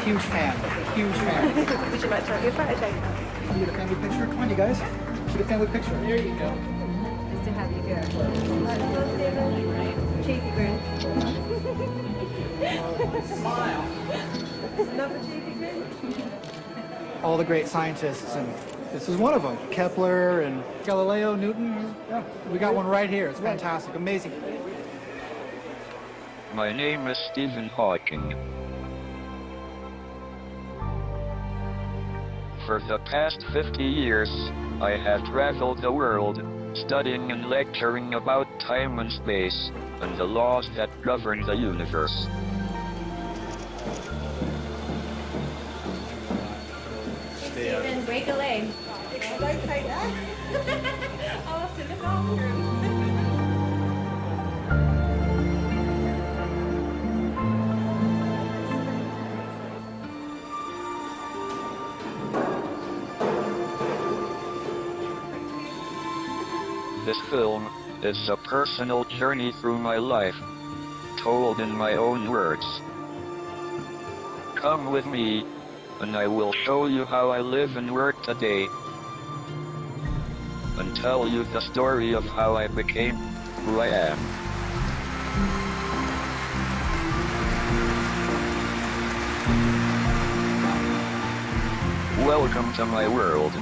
Huge fan, huge fan. Would you like to have your photo taken? Can we get a family picture? Come on, you guys. Get a family picture. There you go. Nice to have you go. Cheesy grin. Smile. Another cheesy grin. All the great scientists, and this is one of them. Kepler and Galileo, Newton. Yeah, we got one right here. It's fantastic, amazing. My name is Stephen Hawking. For the past 50 years, I have traveled the world, studying and lecturing about time and space, and the laws that govern the universe. Stephen, break a leg. Don't say that. I'll have to look after him. This film is a personal journey through my life, told in my own words. Come with me, and I will show you how I live and work today, and tell you the story of how I became who I am. Welcome to my world.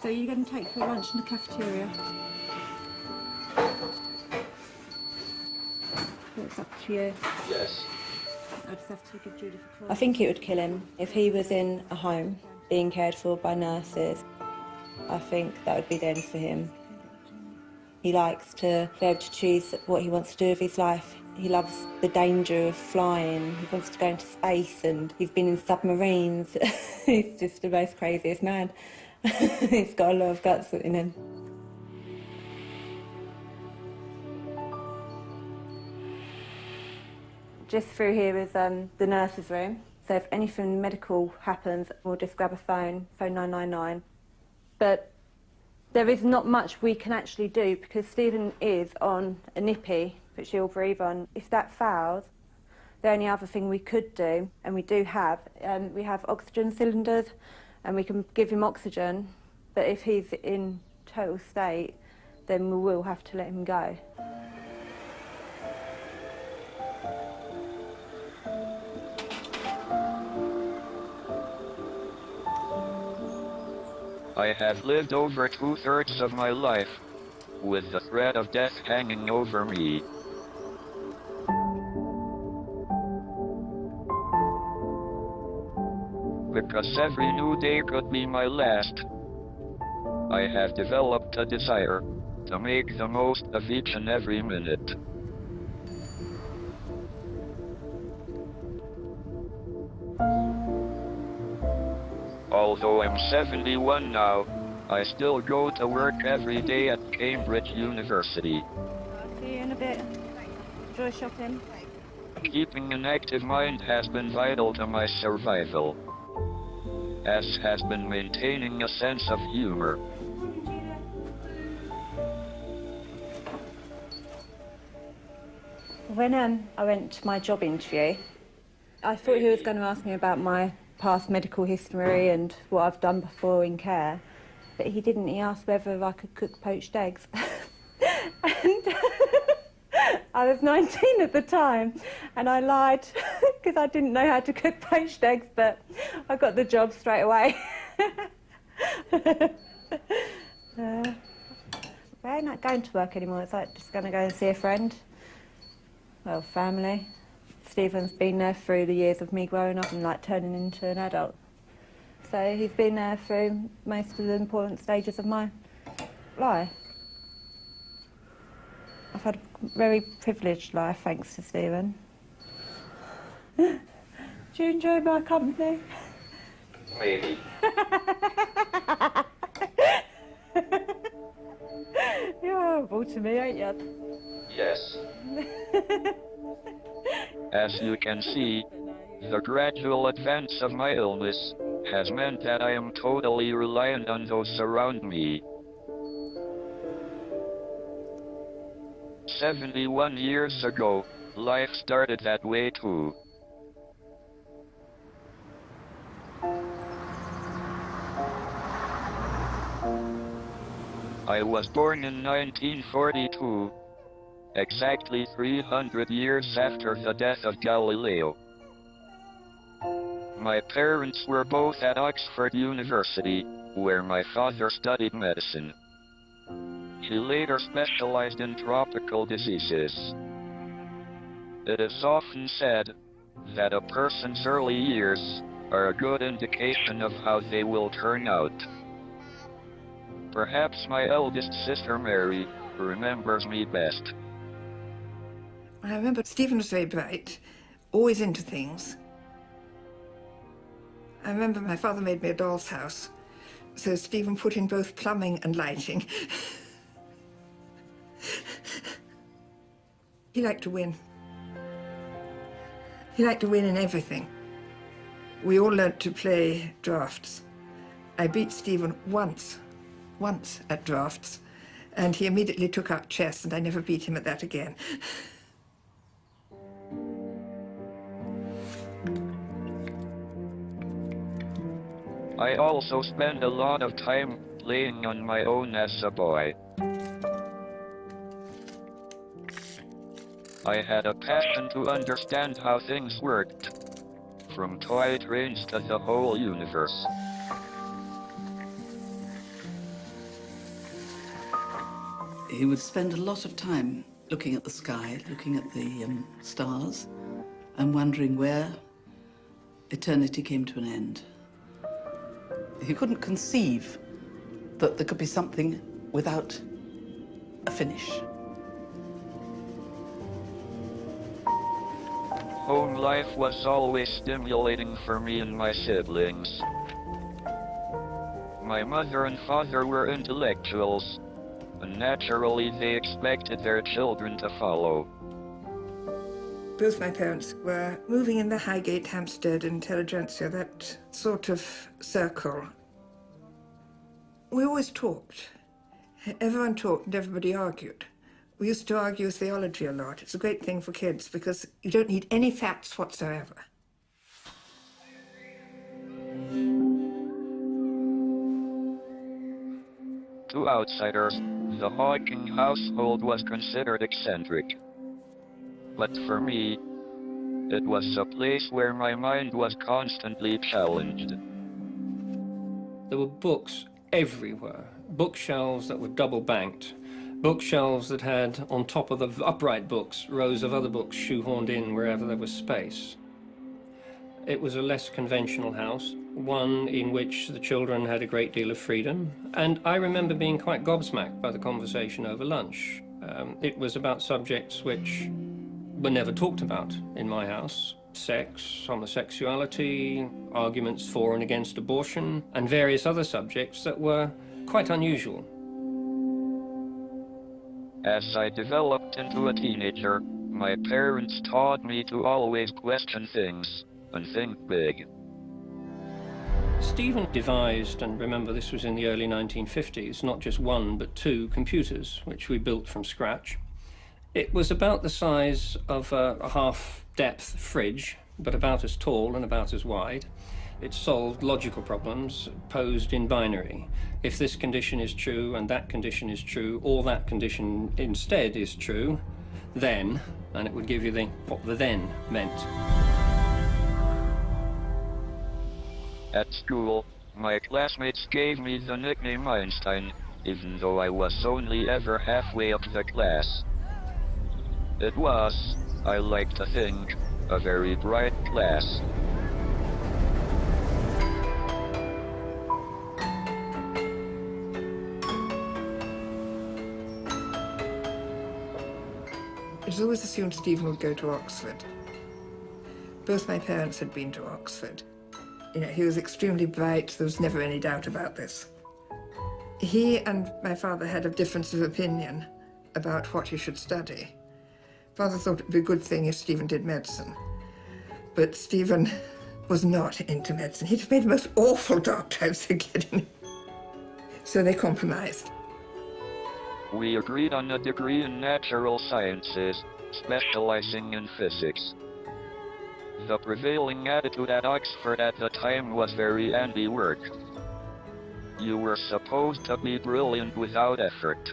So you're going to take your lunch in the cafeteria? It's up to you. Yes. I just have to give Judith a call. I think it would kill him if he was in a home being cared for by nurses. I think that would be the end for him. He likes to be able to choose what he wants to do with his life. He loves the danger of flying. He wants to go into space, and he's been in submarines. He's just the most craziest man. He's got a lot of guts in him. Just through here is the nurse's room. So if anything medical happens, we'll just grab a phone 999. But there is not much we can actually do because Stephen is on a nippy, which he'll breathe on. If that fails, the only other thing we could do, and we do have, we have oxygen cylinders, and we can give him oxygen. But if he's in total state, then we will have to let him go. I have lived over 2/3 of my life with the threat of death hanging over me. Because every new day could be my last, I have developed a desire to make the most of each and every minute. Although I'm 71 now, I still go to work every day at Cambridge University. See you in a bit. Enjoy shopping. Keeping an active mind has been vital to my survival, as has been maintaining a sense of humor. When I went to my job interview, I thought he was going to ask me about my past medical history and what I've done before in care, but he didn't. He asked whether I could cook poached eggs. And I was 19 at the time, and I lied because I didn't know how to cook poached eggs, but I got the job straight away. We're not going to work anymore. It's like just going to go and see a friend. Well, family. Stephen's been there through the years of me growing up and like turning into an adult. So he's been there through most of the important stages of my life. I've had a very privileged life thanks to Stephen. Do you enjoy my company? Maybe. You're horrible to me, ain't you? Yes. As you can see, the gradual advance of my illness has meant that I am totally reliant on those around me. 71 years ago, life started that way too. I was born in 1942, exactly 300 years after the death of Galileo. My parents were both at Oxford University, where my father studied medicine. He later specialized in tropical diseases. It is often said that a person's early years are a good indication of how they will turn out. Perhaps my eldest sister Mary remembers me best. I remember Stephen was very bright, always into things. I remember my father made me a doll's house, so Stephen put in both plumbing and lighting. He liked to win. He liked to win in everything. We all learnt to play drafts. I beat Stephen once at drafts, and he immediately took out chess, and I never beat him at that again. I also spent a lot of time playing on my own as a boy. I had a passion to understand how things worked, from toy trains to the whole universe. He would spend a lot of time looking at the sky, looking at the stars, and wondering where eternity came to an end. He couldn't conceive that there could be something without a finish. Home life was always stimulating for me and my siblings. My mother and father were intellectuals, and naturally they expected their children to follow. Both my parents were moving in the Highgate, Hampstead intelligentsia, that sort of circle. We always talked. Everyone talked and everybody argued. We used to argue theology a lot. It's a great thing for kids because you don't need any facts whatsoever. To outsiders, the Hawking household was considered eccentric. But for me, it was a place where my mind was constantly challenged. There were books everywhere, bookshelves that were double banked, bookshelves that had, on top of the upright books, rows of other books shoehorned in wherever there was space. It was a less conventional house, one in which the children had a great deal of freedom, and I remember being quite gobsmacked by the conversation over lunch. It was about subjects which were never talked about in my house: sex, homosexuality, arguments for and against abortion, and various other subjects that were quite unusual. As I developed into a teenager, my parents taught me to always question things and think big. Stephen devised, and remember this was in the early 1950s, not just one but two computers, which we built from scratch. It was about the size of a half-depth fridge, but about as tall and about as wide. It solved logical problems posed in binary. If this condition is true and that condition is true, or that condition instead is true, then, and it would give you what the then meant. At school, my classmates gave me the nickname Einstein, even though I was only ever halfway up the class. It was, I like to think, a very bright class. It was always assumed Stephen would go to Oxford. Both my parents had been to Oxford. You know, he was extremely bright, there was never any doubt about this. He and my father had a difference of opinion about what he should study. Father thought it would be a good thing if Stephen did medicine, but Stephen was not into medicine. He'd have made the most awful doctor, I was getting. So they compromised. We agreed on a degree in natural sciences, specializing in physics. The prevailing attitude at Oxford at the time was very anti-work. You were supposed to be brilliant without effort,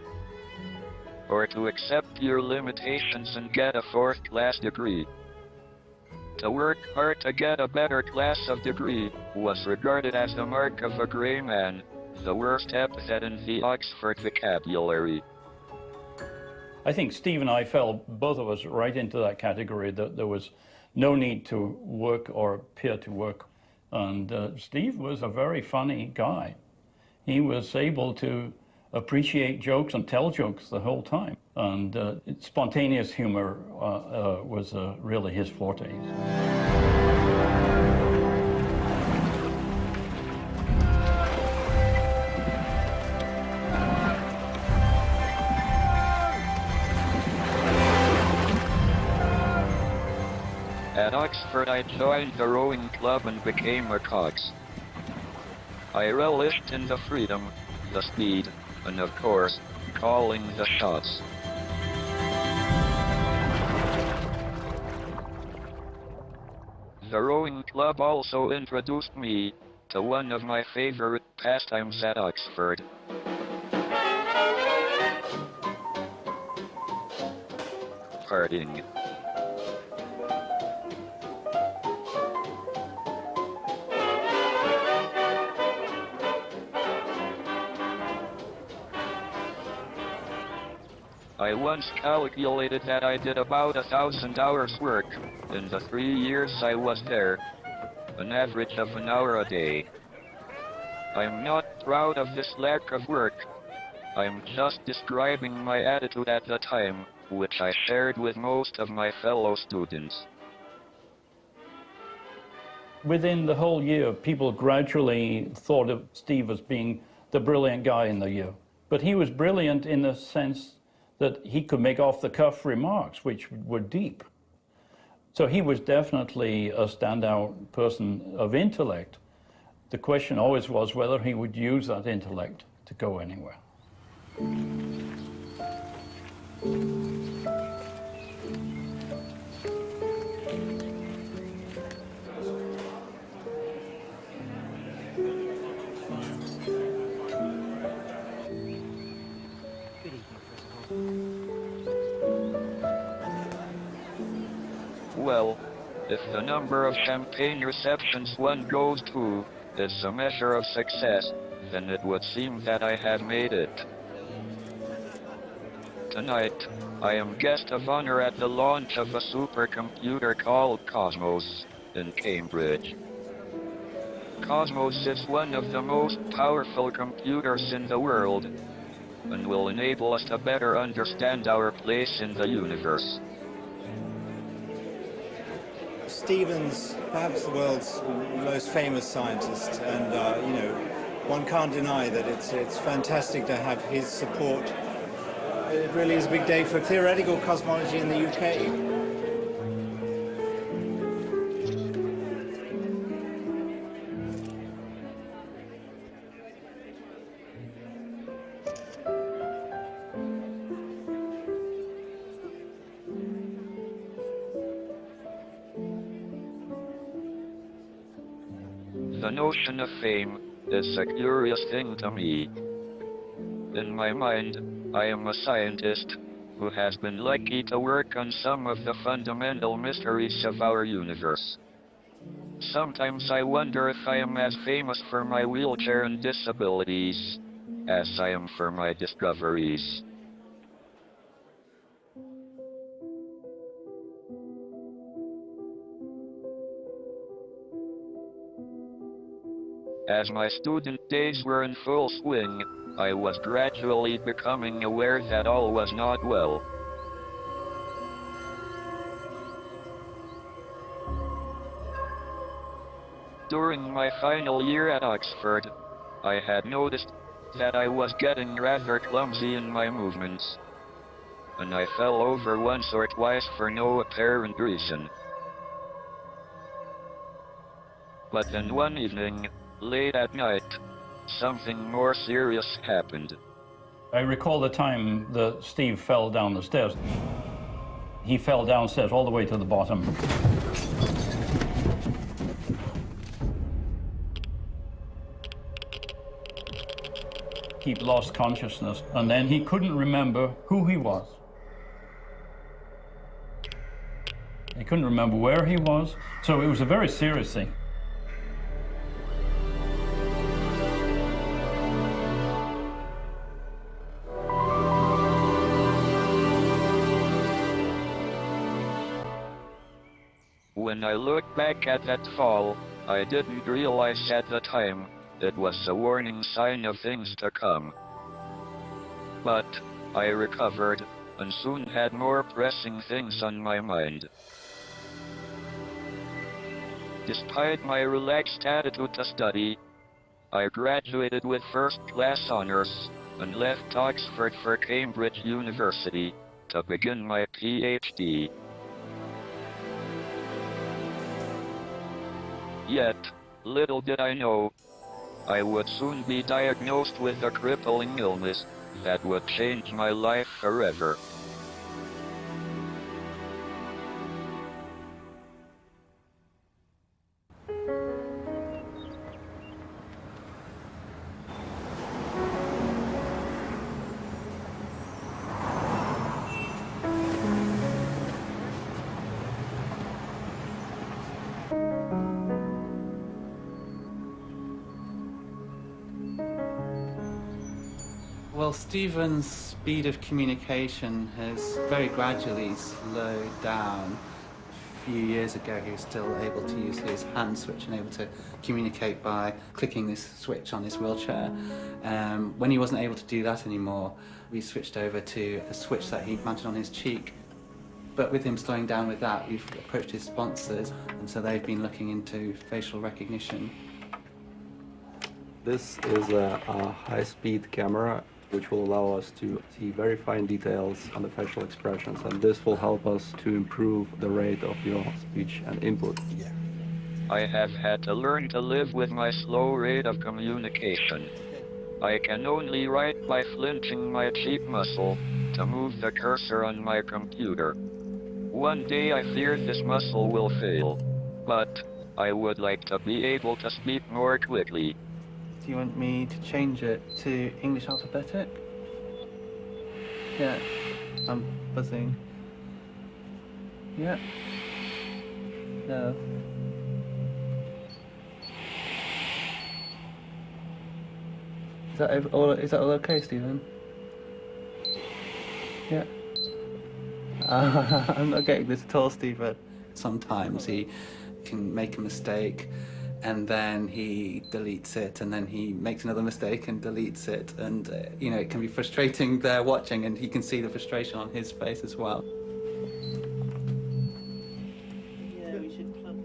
or to accept your limitations and get a fourth-class degree. To work hard to get a better class of degree was regarded as the mark of a grey man, the worst epithet in the Oxford vocabulary. I think Steve and I fell, both of us, right into that category, that there was no need to work or appear to work. And Steve was a very funny guy. He was able to appreciate jokes and tell jokes the whole time. And spontaneous humor was really his forte. At Oxford, I joined the rowing club and became a cox. I relished in the freedom, the speed, and of course, calling the shots. The rowing club also introduced me to one of my favorite pastimes at Oxford. Partying. I once calculated that I did about 1,000 hours work in the 3 years I was there, an average of an hour a day. I'm not proud of this lack of work. I'm just describing my attitude at the time, which I shared with most of my fellow students. Within the whole year, people gradually thought of Steve as being the brilliant guy in the year. But he was brilliant in the sense that he could make off-the-cuff remarks, which were deep. So he was definitely a standout person of intellect. The question always was whether he would use that intellect to go anywhere. Well, if the number of champagne receptions one goes to is a measure of success, then it would seem that I have made it. Tonight, I am guest of honor at the launch of a supercomputer called Cosmos in Cambridge. Cosmos is one of the most powerful computers in the world and will enable us to better understand our place in the universe. Stephen's perhaps the world's most famous scientist, and you know, one can't deny that it's fantastic to have his support It really is a big day for theoretical cosmology in the UK. The notion of fame is a curious thing to me. In my mind, I am a scientist who has been lucky to work on some of the fundamental mysteries of our universe. Sometimes I wonder if I am as famous for my wheelchair and disabilities as I am for my discoveries. As my student days were in full swing, I was gradually becoming aware that all was not well. During my final year at Oxford, I had noticed that I was getting rather clumsy in my movements, and I fell over once or twice for no apparent reason. But then one evening, late at night, something more serious happened. I recall the time that Steve fell down the stairs. He fell downstairs all the way to the bottom. He lost consciousness, and then he couldn't remember who he was. He couldn't remember where he was, so it was a very serious thing. When I look back at that fall, I didn't realize at the time it was a warning sign of things to come. But I recovered and soon had more pressing things on my mind. Despite my relaxed attitude to study, I graduated with first-class honors and left Oxford for Cambridge University to begin my PhD. Yet, little did I know, I would soon be diagnosed with a crippling illness that would change my life forever. Well, Stephen's speed of communication has very gradually slowed down. A few years ago, he was still able to use his hand switch and able to communicate by clicking this switch on his wheelchair. When he wasn't able to do that anymore, we switched over to a switch that he mounted on his cheek. But with him slowing down with that, we've approached his sponsors, and so they've been looking into facial recognition. This is a high-speed camera which will allow us to see very fine details on the facial expressions, and this will help us to improve the rate of your speech and input. I have had to learn to live with my slow rate of communication. I can only write by flinching my cheek muscle to move the cursor on my computer. One day I fear this muscle will fail, but I would like to be able to speak more quickly. Do you want me to change it to English alphabetic? Yeah, I'm buzzing. Yeah. No. Is that all okay, Stephen? Yeah. I'm not getting this at all, Stephen. Sometimes he can make a mistake, and then he deletes it, and then he makes another mistake and deletes it, and you know, it can be frustrating there watching, and he can see the frustration on his face as well.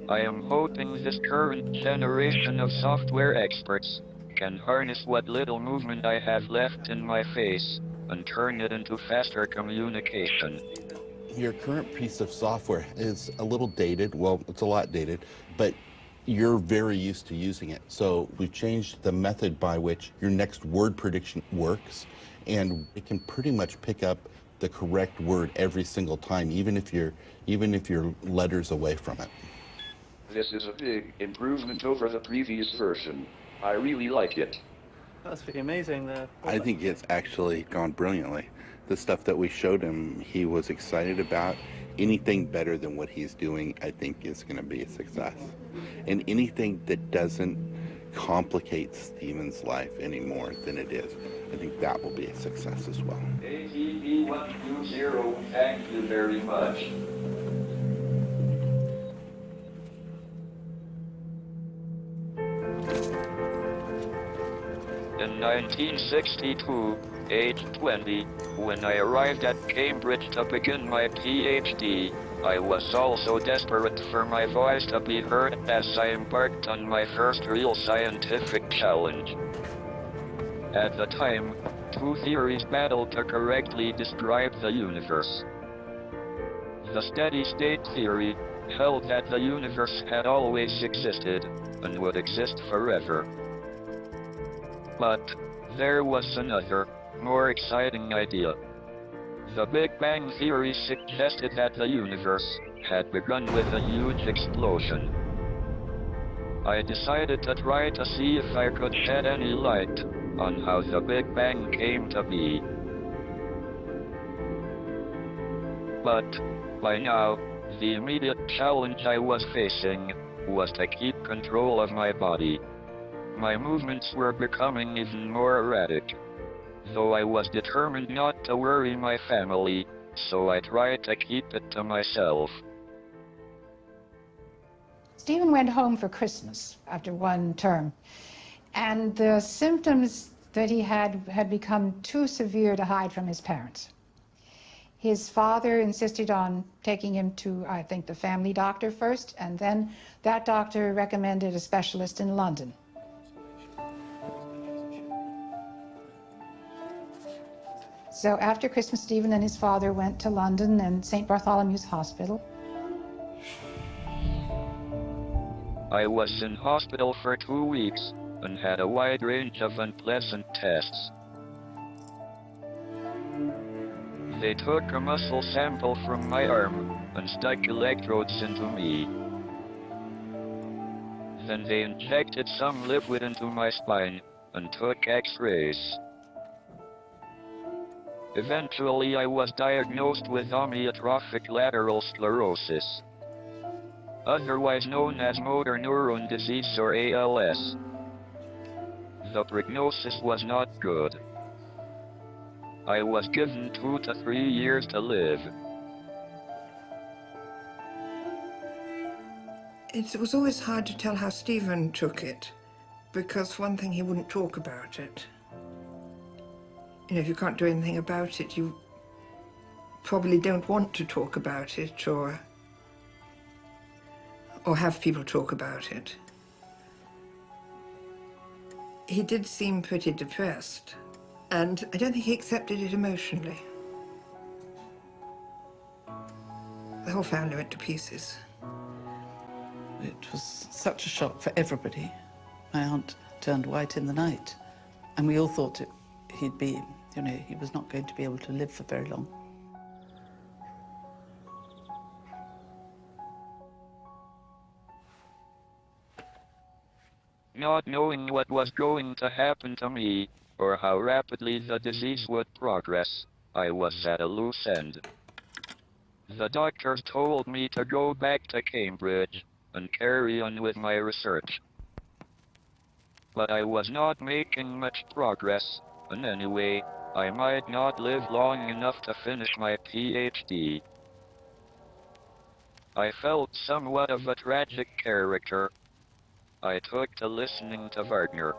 I am hoping this current generation of software experts can harness what little movement I have left in my face and turn it into faster communication. Your current piece of software is a little dated. Well, it's a lot dated, but you're very used to using it. So we've changed the method by which your next word prediction works, and it can pretty much pick up the correct word every single time, even if you're letters away from it. This is a big improvement over the previous version. I really like it. That's pretty amazing. I think it's actually gone brilliantly. The stuff that we showed him, he was excited about. Anything better than what he's doing, I think, is going to be a success. And anything that doesn't complicate Stephen's life any more than it is, I think that will be a success as well. ATB120, thank you very much. In 1962, age 20, when I arrived at Cambridge to begin my PhD, I was also desperate for my voice to be heard as I embarked on my first real scientific challenge. At the time, two theories battled to correctly describe the universe. The steady-state theory held that the universe had always existed and would exist forever. But there was another, more exciting idea. The Big Bang Theory suggested that the universe had begun with a huge explosion. I decided to try to see if I could shed any light on how the Big Bang came to be. But, by now, the immediate challenge I was facing was to keep control of my body. My movements were becoming even more erratic, though I was determined not to worry my family, so I tried to keep it to myself. Stephen went home for Christmas after one term, and the symptoms that he had become too severe to hide from his parents. His father insisted on taking him to, I think, the family doctor first, and then that doctor recommended a specialist in London. So after Christmas, Stephen and his father went to London and St. Bartholomew's Hospital. I was in hospital for 2 weeks and had a wide range of unpleasant tests. They took a muscle sample from my arm and stuck electrodes into me. Then they injected some liquid into my spine and took X-rays. Eventually, I was diagnosed with amyotrophic lateral sclerosis, otherwise known as motor neuron disease or ALS. The prognosis was not good. I was given 2 to 3 years to live. It was always hard to tell how Stephen took it, because one thing, he wouldn't talk about it. You know, if you can't do anything about it, you probably don't want to talk about it or have people talk about it. He did seem pretty depressed, and I don't think he accepted it emotionally. The whole family went to pieces. It was such a shock for everybody. My aunt turned white in the night, and we all thought he'd be, you know, he was not going to be able to live for very long. Not knowing what was going to happen to me, or how rapidly the disease would progress, I was at a loose end. The doctors told me to go back to Cambridge and carry on with my research. But I was not making much progress, and anyway, I might not live long enough to finish my PhD. I felt somewhat of a tragic character. I took to listening to Wagner.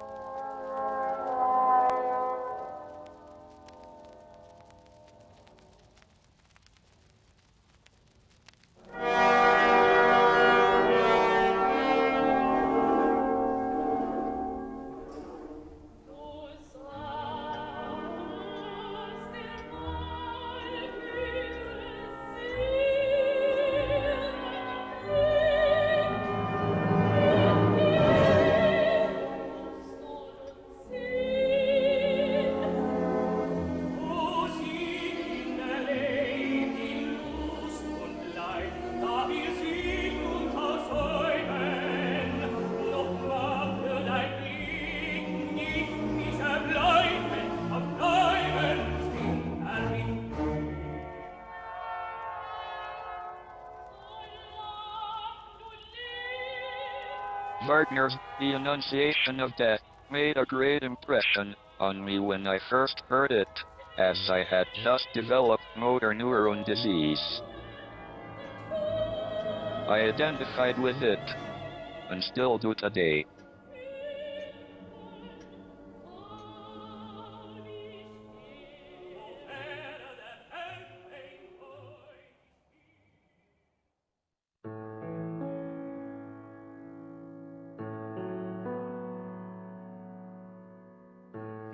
Wagner's The Annunciation of Death made a great impression on me when I first heard it, as I had just developed motor neuron disease. I identified with it, and still do today.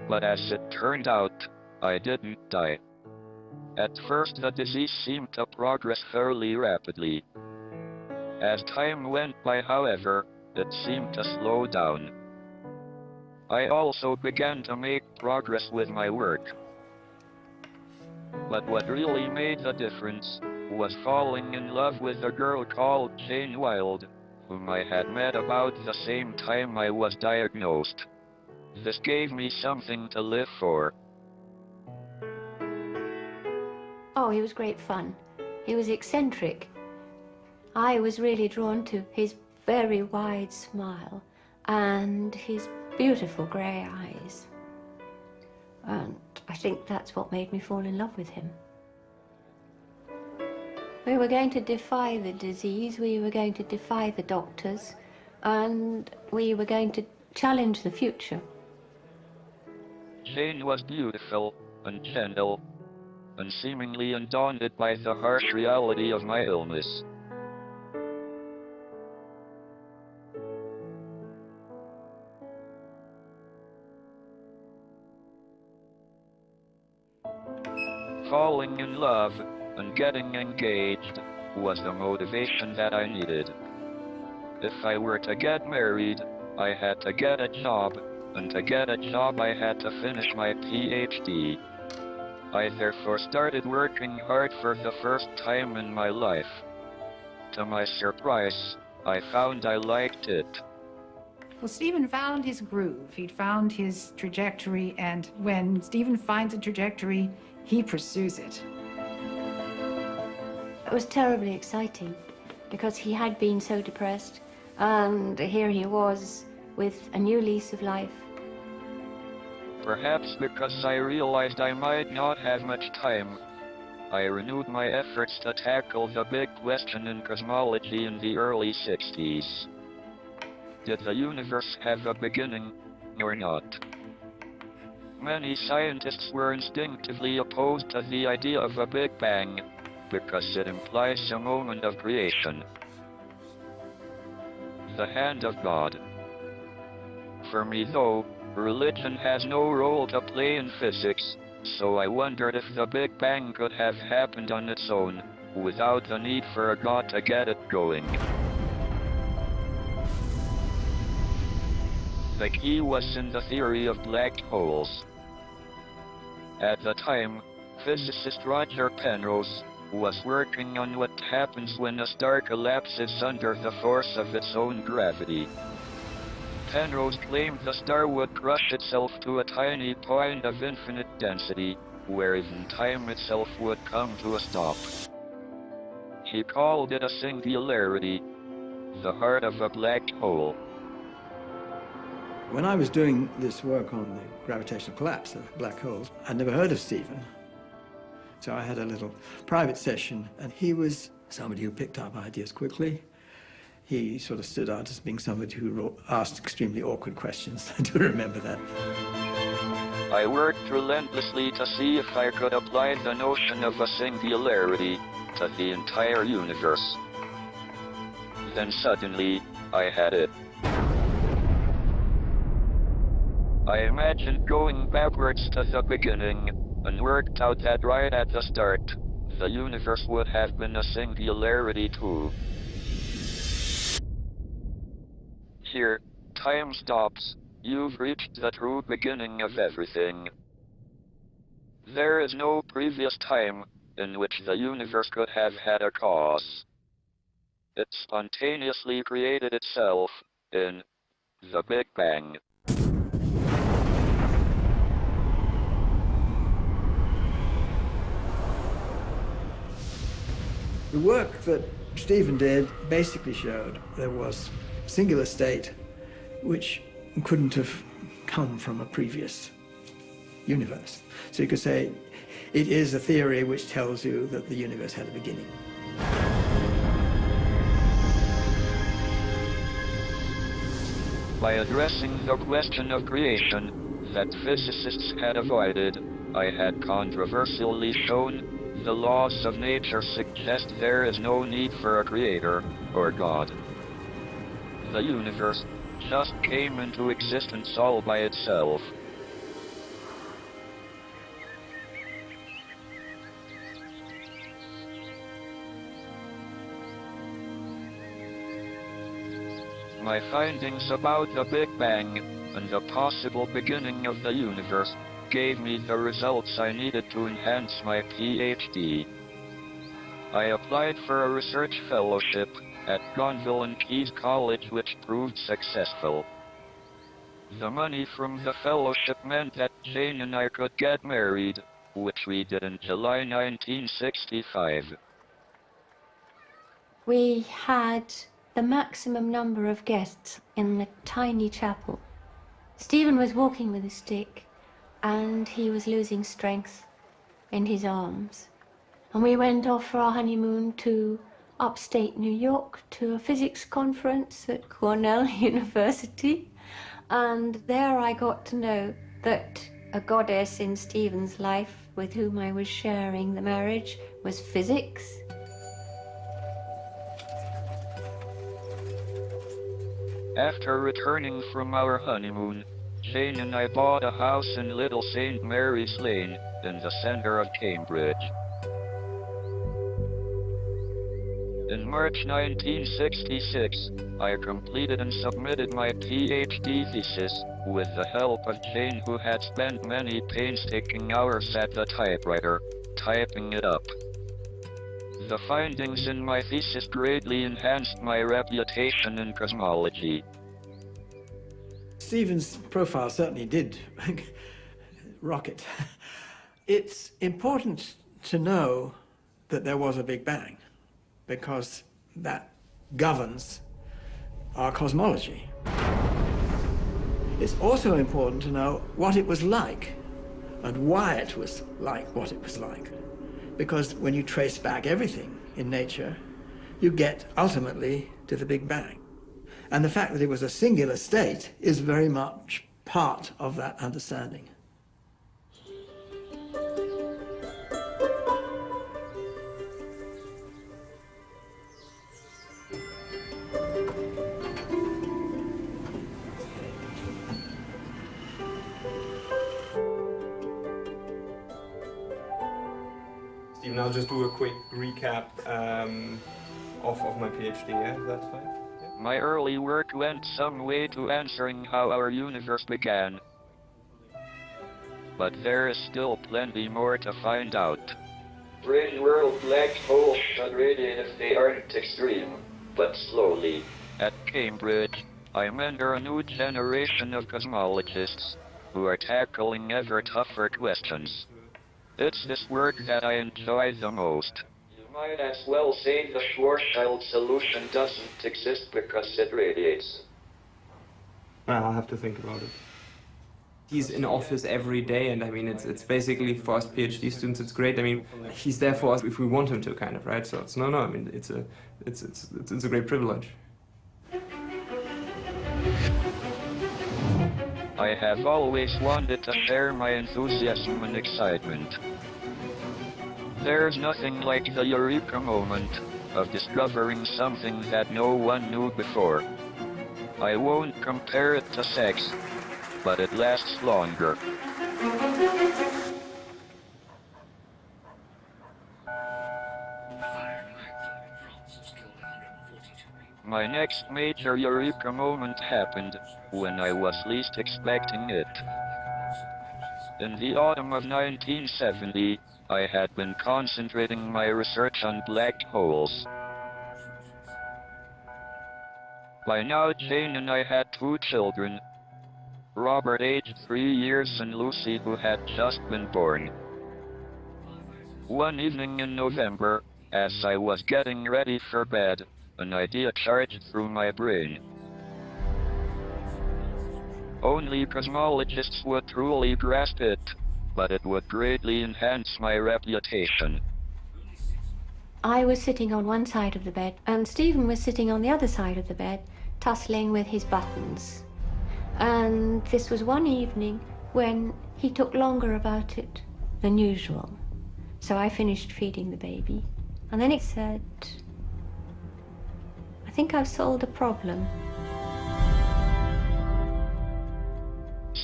But as it turned out, I didn't die. At first the disease seemed to progress fairly rapidly. As time went by, however, it seemed to slow down. I also began to make progress with my work. But what really made the difference was falling in love with a girl called Jane Wilde, whom I had met about the same time I was diagnosed. This gave me something to live for. Oh, he was great fun. He was eccentric. I was really drawn to his very wide smile and his beautiful grey eyes. And I think that's what made me fall in love with him. We were going to defy the disease, we were going to defy the doctors, and we were going to challenge the future. Jane was beautiful and gentle, and seemingly undaunted by the harsh reality of my illness. Falling in love and getting engaged was the motivation that I needed. If I were to get married, I had to get a job, and to get a job I had to finish my PhD. I therefore started working hard for the first time in my life. To my surprise, I found I liked it. Well, Stephen found his groove, he'd found his trajectory, and when Stephen finds a trajectory, he pursues it. It was terribly exciting because he had been so depressed, and here he was with a new lease of life. Perhaps because I realized I might not have much time, I renewed my efforts to tackle the big question in cosmology in the early 60s. Did the universe have a beginning, or not? Many scientists were instinctively opposed to the idea of a Big Bang, because it implies a moment of creation. The hand of God. For me, though, religion has no role to play in physics, so I wondered if the Big Bang could have happened on its own, without the need for a God to get it going. The key was in the theory of black holes. At the time, physicist Roger Penrose was working on what happens when a star collapses under the force of its own gravity. Penrose claimed the star would crush itself to a tiny point of infinite density, where even time itself would come to a stop. He called it a singularity, the heart of a black hole. When I was doing this work on the gravitational collapse of black holes, I'd never heard of Stephen. So I had a little private session, and he was somebody who picked up ideas quickly. He sort of stood out as being somebody who asked extremely awkward questions. I do remember that. I worked relentlessly to see if I could apply the notion of a singularity to the entire universe. Then suddenly, I had it. I imagined going backwards to the beginning, and worked out that right at the start, the universe would have been a singularity too. Here, time stops. You've reached the true beginning of everything. There is no previous time in which the universe could have had a cause. It spontaneously created itself in the Big Bang. The work that Stephen did basically showed there was singular state which couldn't have come from a previous universe. So you could say it is a theory which tells you that the universe had a beginning. By addressing the question of creation that physicists had avoided, I had controversially shown the laws of nature suggest there is no need for a creator or God. The universe just came into existence all by itself. My findings about the Big Bang and the possible beginning of the universe gave me the results I needed to enhance my PhD. I applied for a research fellowship at Gonville and Keyes College, which proved successful. The money from the fellowship meant that Jane and I could get married, which we did in July 1965. We had the maximum number of guests in the tiny chapel. Stephen was walking with a stick, and he was losing strength in his arms. And we went off for our honeymoon to upstate New York to a physics conference at Cornell University. And there I got to know that a goddess in Stephen's life, with whom I was sharing the marriage, was physics. After returning from our honeymoon, Jane and I bought a house in Little St. Mary's Lane, in the center of Cambridge. In March 1966, I completed and submitted my PhD thesis, with the help of Jane, who had spent many painstaking hours at the typewriter, typing it up. The findings in my thesis greatly enhanced my reputation in cosmology. Stephen's profile certainly did rocket. It's important to know that there was a Big Bang, because that governs our cosmology. It's also important to know what it was like and why it was like what it was like. Because when you trace back everything in nature, you get ultimately to the Big Bang. And the fact that it was a singular state is very much part of that understanding. Stephen, I'll just do a quick recap of my PhD, yeah? That's fine? Yeah. My early work went some way to answering how our universe began. But there is still plenty more to find out. Brain world black holes should radiate if they aren't extreme, but slowly. At Cambridge, I mentor a new generation of cosmologists who are tackling ever tougher questions. It's this work that I enjoy the most. You might as well say the Schwarzschild solution doesn't exist because it radiates. I'll have to think about it. He's in office every day, and I mean, it's basically for us PhD students, it's great. I mean, he's there for us if we want him to, kind of, right? So it's no. I mean, it's a great privilege. I have always wanted to share my enthusiasm and excitement. There's nothing like the eureka moment of discovering something that no one knew before. I won't compare it to sex, but it lasts longer. My next major eureka moment happened when I was least expecting it. In the autumn of 1970, I had been concentrating my research on black holes. By now, Jane and I had 2 children, Robert, aged 3 years, and Lucy, who had just been born. One evening in November, as I was getting ready for bed, an idea charged through my brain. Only cosmologists would truly grasp it, but it would greatly enhance my reputation. I was sitting on one side of the bed, and Stephen was sitting on the other side of the bed, tussling with his buttons. And this was one evening when he took longer about it than usual. So I finished feeding the baby, and then he said, "I think I've solved a problem."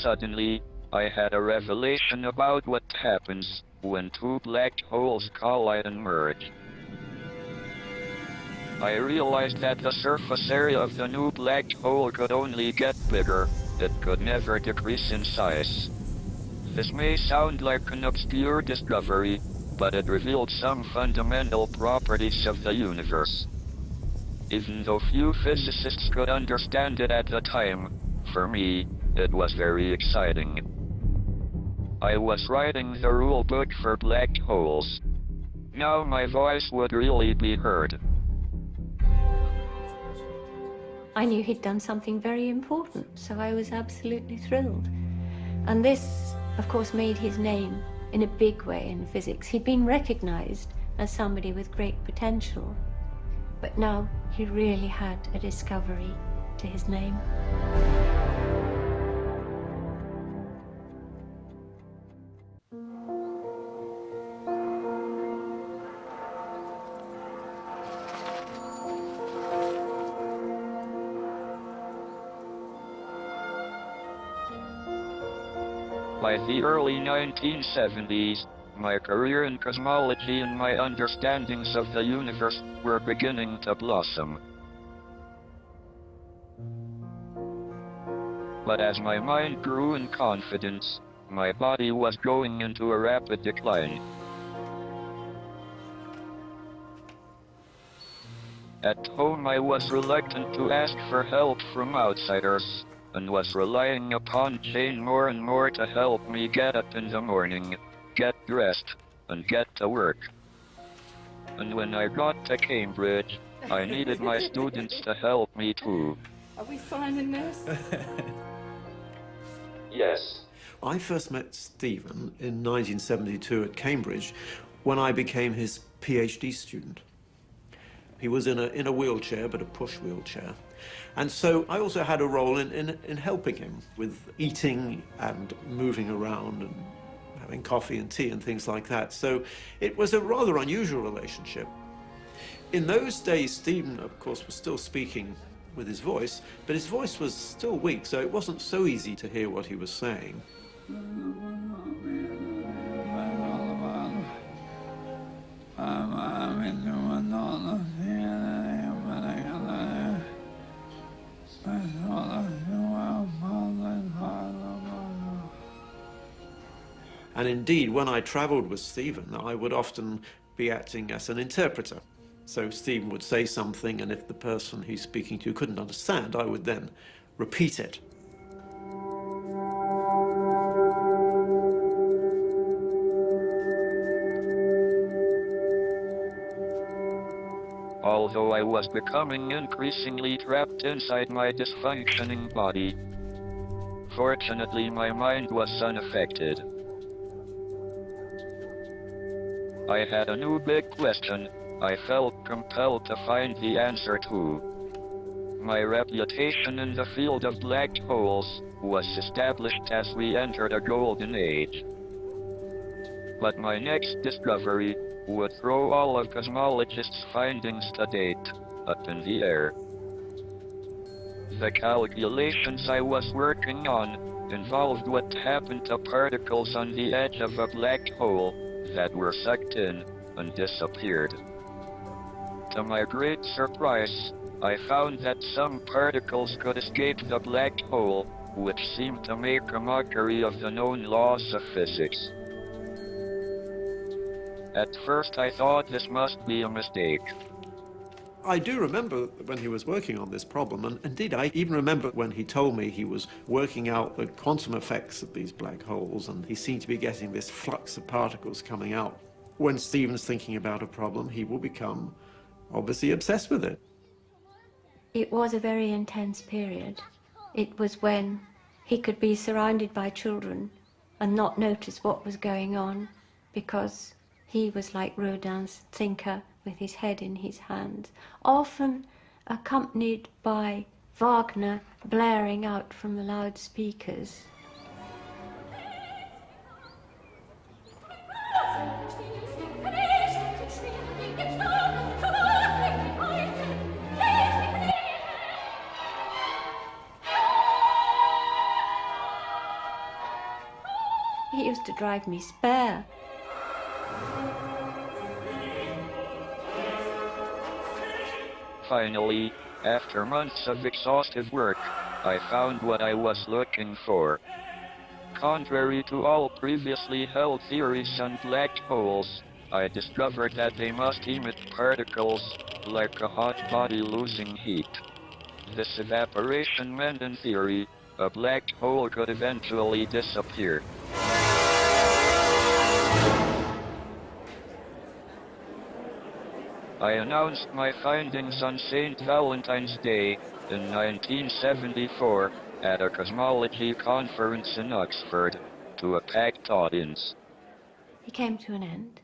Suddenly, I had a revelation about what happens when two black holes collide and merge. I realized that the surface area of the new black hole could only get bigger. It could never decrease in size. This may sound like an obscure discovery, but it revealed some fundamental properties of the universe. Even though few physicists could understand it at the time, for me, it was very exciting. I was writing the rule book for black holes. Now my voice would really be heard. I knew he'd done something very important, so I was absolutely thrilled. And this, of course, made his name in a big way in physics. He'd been recognized as somebody with great potential, but now he really had a discovery to his name. By the early 1970s, my career in cosmology and my understandings of the universe were beginning to blossom. But as my mind grew in confidence, my body was going into a rapid decline. At home I was reluctant to ask for help from outsiders, and was relying upon Jane more and more to help me get up in the morning, get dressed, and get to work. And when I got to Cambridge, I needed my students to help me too. Are we signing this? Yes. I first met Stephen in 1972 at Cambridge when I became his PhD student. He was in a wheelchair, but a push wheelchair. And so I also had a role in helping him with eating and moving around and having coffee and tea and things like that. So it was a rather unusual relationship. In those days, Stephen, of course, was still speaking with his voice, but his voice was still weak, so it wasn't so easy to hear what he was saying. And indeed, when I travelled with Stephen, I would often be acting as an interpreter. So Stephen would say something, and if the person he's speaking to couldn't understand, I would then repeat it. Although I was becoming increasingly trapped inside my dysfunctioning body, fortunately my mind was unaffected. I had a new big question I felt compelled to find the answer to. My reputation in the field of black holes was established as we entered a golden age. But my next discovery would throw all of cosmologists' findings to date up in the air. The calculations I was working on involved what happened to particles on the edge of a black hole that were sucked in and disappeared. To my great surprise, I found that some particles could escape the black hole, which seemed to make a mockery of the known laws of physics. At first I thought this must be a mistake. I do remember when he was working on this problem, and indeed I even remember when he told me he was working out the quantum effects of these black holes, and he seemed to be getting this flux of particles coming out. When Stephen's thinking about a problem, he will become obviously obsessed with it. It was a very intense period. It was when he could be surrounded by children and not notice what was going on because he was like Rodin's thinker with his head in his hands, often accompanied by Wagner blaring out from the loudspeakers. He used to drive me spare. Finally, after months of exhaustive work, I found what I was looking for. Contrary to all previously held theories on black holes, I discovered that they must emit particles, like a hot body losing heat. This evaporation meant, in theory, a black hole could eventually disappear. I announced my findings on St. Valentine's Day in 1974 at a cosmology conference in Oxford to a packed audience. He came to an end,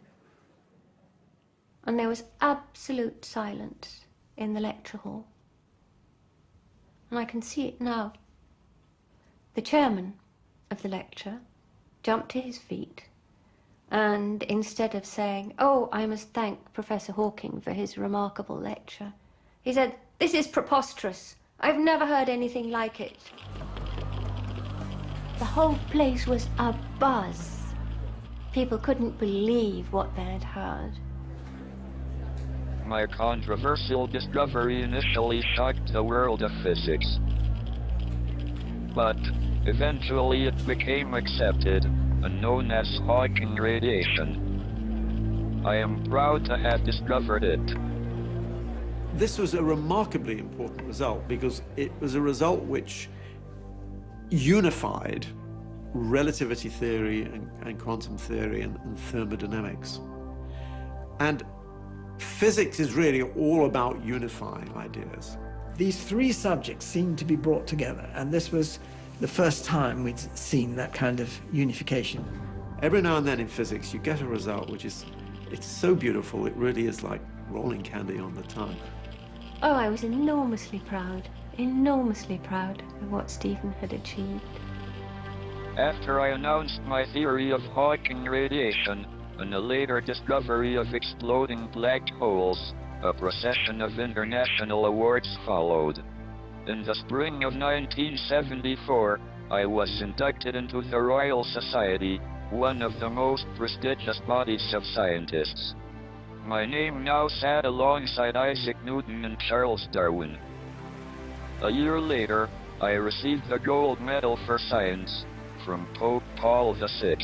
and there was absolute silence in the lecture hall. And I can see it now. The chairman of the lecture jumped to his feet, and instead of saying, "Oh, I must thank Professor Hawking for his remarkable lecture," he said, "This is preposterous. I've never heard anything like it." The whole place was abuzz. People couldn't believe what they had heard. My controversial discovery initially shocked the world of physics. But eventually it became accepted and known as Hawking radiation. I am proud to have discovered it. This was a remarkably important result because it was a result which unified relativity theory and quantum theory and thermodynamics. And physics is really all about unifying ideas. These three subjects seemed to be brought together, and this was the first time we'd seen that kind of unification. Every now and then in physics, you get a result which is, it's so beautiful, it really is like rolling candy on the tongue. Oh, I was enormously proud of what Stephen had achieved. After I announced my theory of Hawking radiation and the later discovery of exploding black holes, a procession of international awards followed. In the spring of 1974, I was inducted into the Royal Society, one of the most prestigious bodies of scientists. My name now sat alongside Isaac Newton and Charles Darwin. A year later, I received the Gold Medal for Science from Pope Paul VI.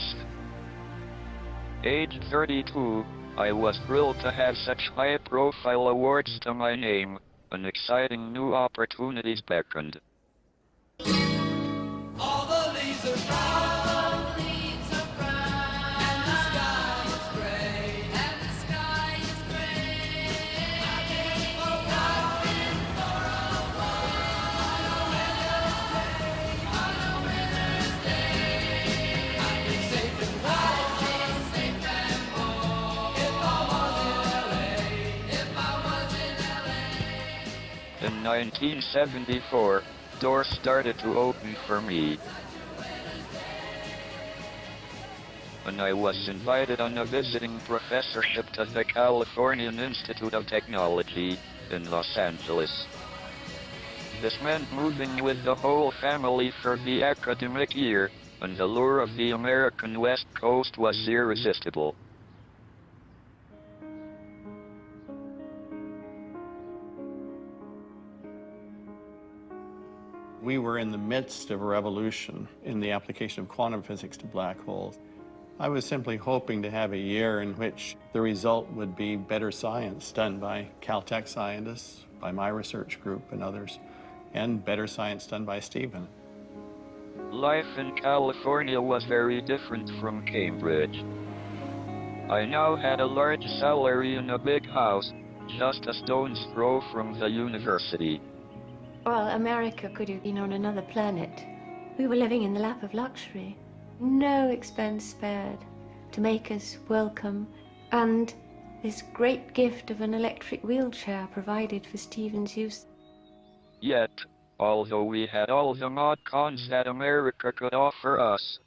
Aged 32, I was thrilled to have such high-profile awards to my name, and exciting new opportunities beckoned. All the leaves are brown, and the sky is gray, I've been for a walk on a winter's day, I'd be safe and warm, if I was in LA. In 1974, doors started to open for me. And I was invited on a visiting professorship to the Californian Institute of Technology in Los Angeles. This meant moving with the whole family for the academic year, and the lure of the American West Coast was irresistible. We were in the midst of a revolution in the application of quantum physics to black holes. I was simply hoping to have a year in which the result would be better science done by Caltech scientists, by my research group and others, and better science done by Stephen. Life in California was very different from Cambridge. I now had a large salary in a big house, just a stone's throw from the university. Well, America could have been on another planet. We were living in the lap of luxury, no expense spared to make us welcome, and this great gift of an electric wheelchair provided for Stephen's use. Yet, although we had all the mod cons that America could offer us,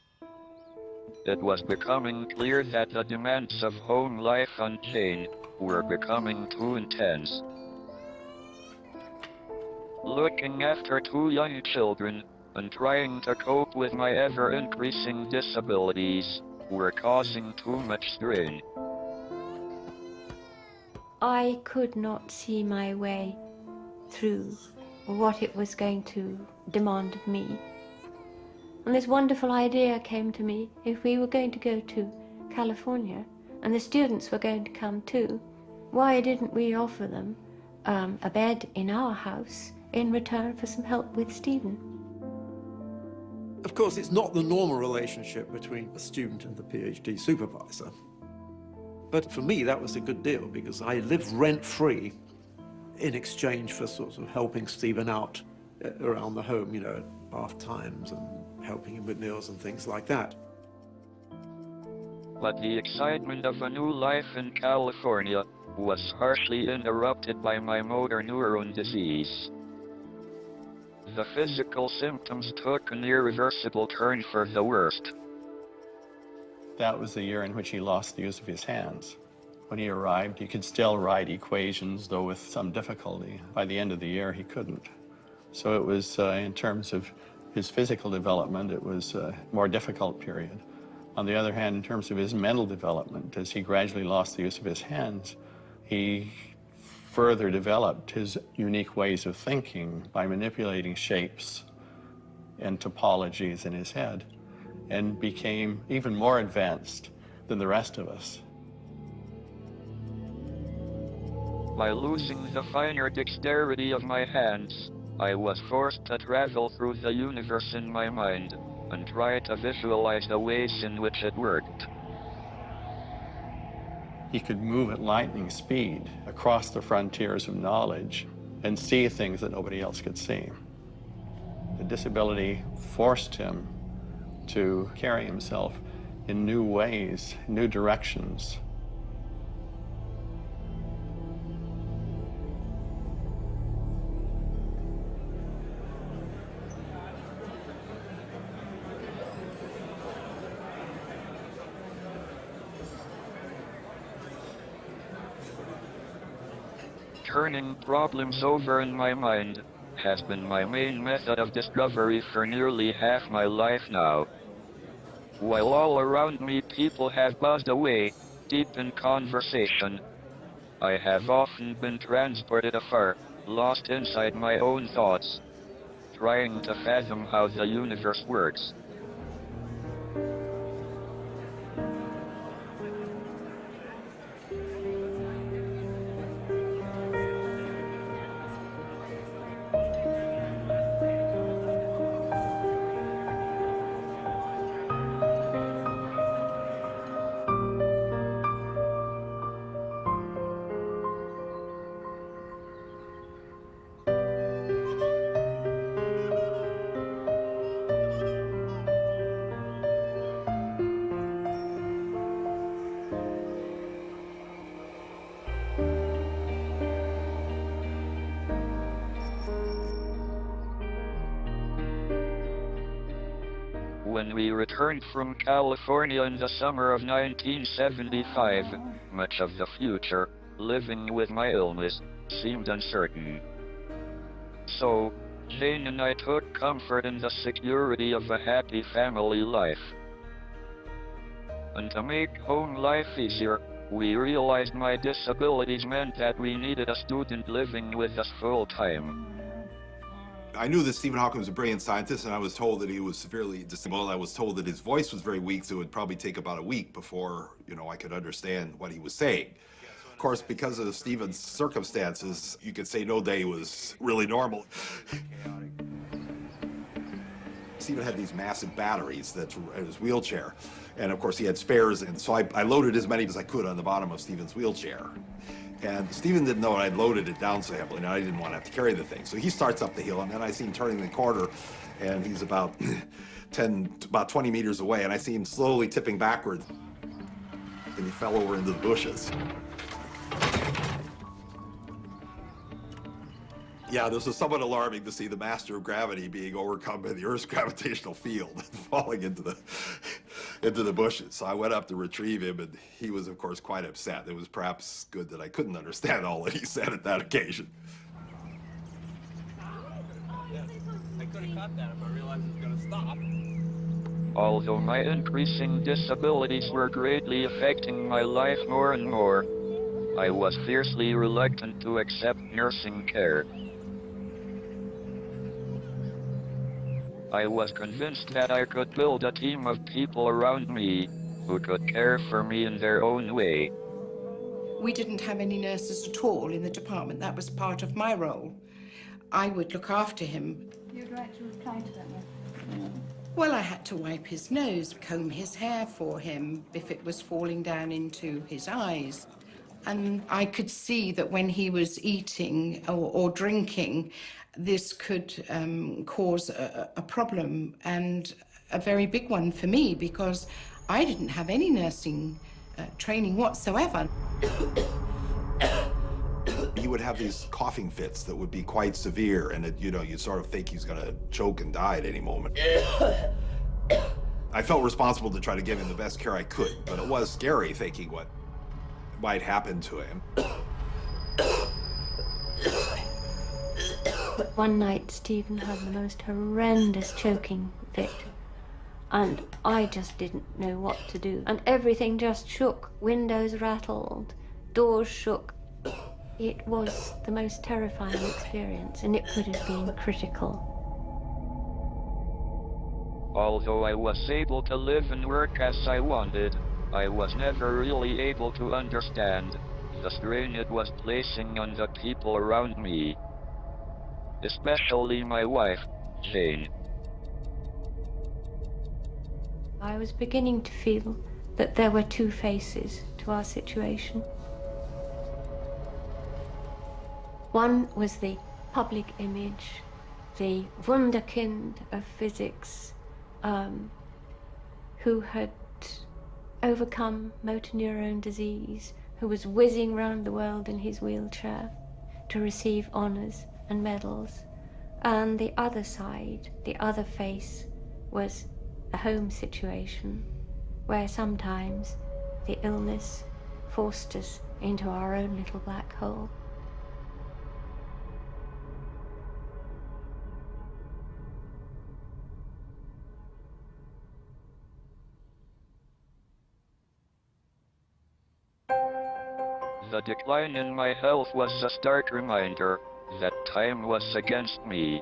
it was becoming clear that the demands of home life on Jane were becoming too intense. Looking after 2 young children and trying to cope with my ever-increasing disabilities were causing too much strain. I could not see my way through what it was going to demand of me. And this wonderful idea came to me: if we were going to go to California and the students were going to come too, why didn't we offer them a bed in our house in return for some help with Stephen? Of course, it's not the normal relationship between a student and the PhD supervisor. But for me, that was a good deal, because I lived rent-free in exchange for sort of helping Stephen out around the home, you know, at bath times and helping him with meals and things like that. But the excitement of a new life in California was harshly interrupted by my motor neuron disease. The physical symptoms took an irreversible turn for the worst. That was the year in which he lost the use of his hands. When he arrived, he could still write equations, though with some difficulty. By the end of the year, he couldn't. So it was, in terms of his physical development, it was a more difficult period. On the other hand, in terms of his mental development, as he gradually lost the use of his hands, he further developed his unique ways of thinking by manipulating shapes and topologies in his head, and became even more advanced than the rest of us. By losing the finer dexterity of my hands, I was forced to travel through the universe in my mind and try to visualize the ways in which it worked. He could move at lightning speed across the frontiers of knowledge and see things that nobody else could see. The disability forced him to carry himself in new ways, new directions. Turning problems over in my mind has been my main method of discovery for nearly half my life now. While all around me people have buzzed away, deep in conversation, I have often been transported afar, lost inside my own thoughts, trying to fathom how the universe works. When we returned from California in the summer of 1975, much of the future, living with my illness, seemed uncertain. So, Jane and I took comfort in the security of a happy family life. And to make home life easier, we realized my disabilities meant that we needed a student living with us full-time. I knew that Stephen Hawking was a brilliant scientist, and I was told that he was severely disabled. I was told that his voice was very weak, so it would probably take about a week before, I could understand what he was saying. Of course, because of Stephen's circumstances, you could say no day was really normal. Stephen had these massive batteries that's in his wheelchair, and of course he had spares, and so I loaded as many as I could on the bottom of Stephen's wheelchair. And Stephen didn't know I'd loaded it down so heavily, and I didn't want to have to carry the thing. So he starts up the hill, and then I see him turning the corner, and he's about 20 meters away, and I see him slowly tipping backwards, and he fell over into the bushes. Yeah, this was somewhat alarming to see the master of gravity being overcome by the Earth's gravitational field and falling into the bushes. So I went up to retrieve him, and he was, of course, quite upset. It was perhaps good that I couldn't understand all that he said at that occasion. I could have caught that if I realized it was going to stop. Although my increasing disabilities were greatly affecting my life more and more, I was fiercely reluctant to accept nursing care. I was convinced that I could build a team of people around me who could care for me in their own way. We didn't have any nurses at all in the department. That was part of my role. I would look after him. You'd like to reply to that one? Well, I had to wipe his nose, comb his hair for him if it was falling down into his eyes. And I could see that when he was eating or drinking, this could cause a problem, and a very big one for me, because I didn't have any nursing training whatsoever. He would have these coughing fits that would be quite severe, and you'd sort of think he's going to choke and die at any moment. I felt responsible to try to give him the best care I could, but it was scary thinking what might happen to him. One night, Stephen had the most horrendous choking fit, and I just didn't know what to do. And everything just shook. Windows rattled, doors shook. It was the most terrifying experience, and it could have been critical. Although I was able to live and work as I wanted, I was never really able to understand the strain it was placing on the people around me. Especially my wife, Jane. I was beginning to feel that there were two faces to our situation. One was the public image, the wunderkind of physics, who had overcome motor neurone disease, who was whizzing round the world in his wheelchair to receive honors and medals. And the other side, the other face, was a home situation where sometimes the illness forced us into our own little black hole. The decline in my health was a stark reminder that time was against me.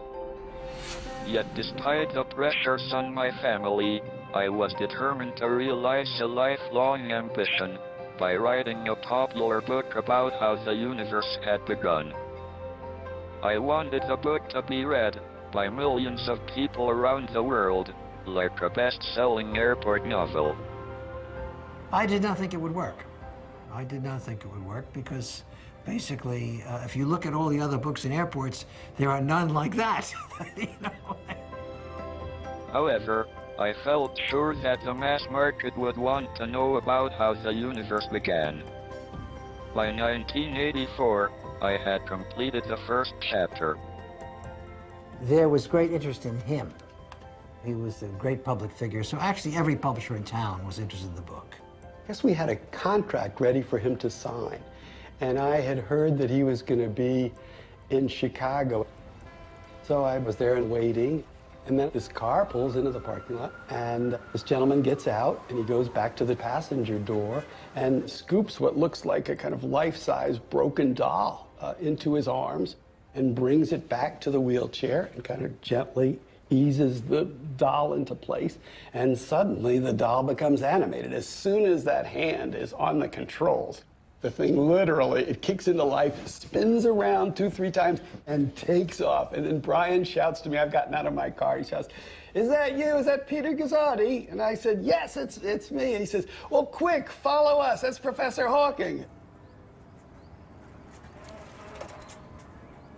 Yet despite the pressures on my family, I was determined to realize a lifelong ambition by writing a popular book about how the universe had begun. I wanted the book to be read by millions of people around the world, like a best-selling airport novel. I did not think it would work. I did not think it would work because basically, if you look at all the other books in airports, there are none like that. You know? However, I felt sure that the mass market would want to know about how the universe began. By 1984, I had completed the first chapter. There was great interest in him. He was a great public figure, so actually every publisher in town was interested in the book. I guess we had a contract ready for him to sign, and I had heard that he was going to be in Chicago. So I was there and waiting, and then this car pulls into the parking lot, and this gentleman gets out, and he goes back to the passenger door and scoops what looks like a kind of life-size broken doll into his arms and brings it back to the wheelchair and kind of gently eases the doll into place, and suddenly the doll becomes animated. As soon as that hand is on the controls, the thing literally, it kicks into life, spins around 2-3 times, and takes off. And then Brian shouts to me, I've gotten out of my car, he shouts, "Is that you? Is that Peter Gazzotti?" And I said, "Yes, it's me." And he says, "Well, quick, follow us. That's Professor Hawking."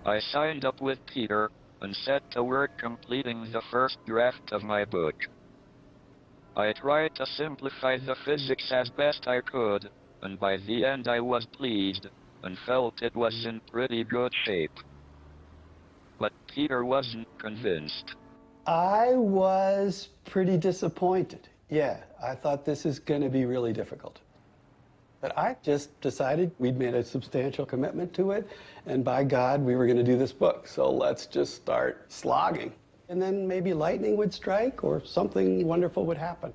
I signed up with Peter, and set to work completing the first draft of my book. I tried to simplify the physics as best I could, and by the end I was pleased, and felt it was in pretty good shape. But Peter wasn't convinced. I was pretty disappointed. Yeah, I thought this is going to be really difficult. But I just decided we'd made a substantial commitment to it, and by God, we were going to do this book. So let's just start slogging. And then maybe lightning would strike or something wonderful would happen.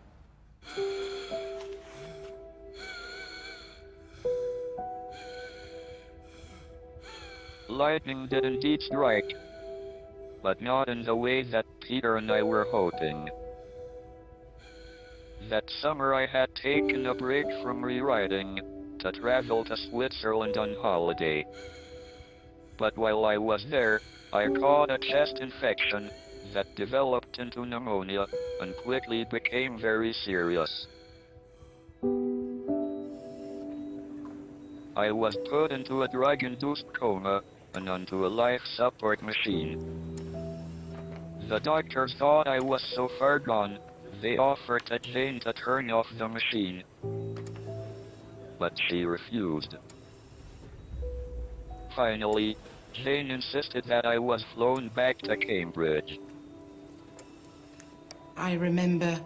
Lightning did indeed strike, but not in the way that Peter and I were hoping. That summer I had taken a break from rewriting to travel to Switzerland on holiday. But while I was there, I caught a chest infection that developed into pneumonia and quickly became very serious. I was put into a drug-induced coma and onto a life support machine. The doctors thought I was so far gone, they offered to Jane to turn off the machine. But she refused. Finally, Jane insisted that I was flown back to Cambridge. I remember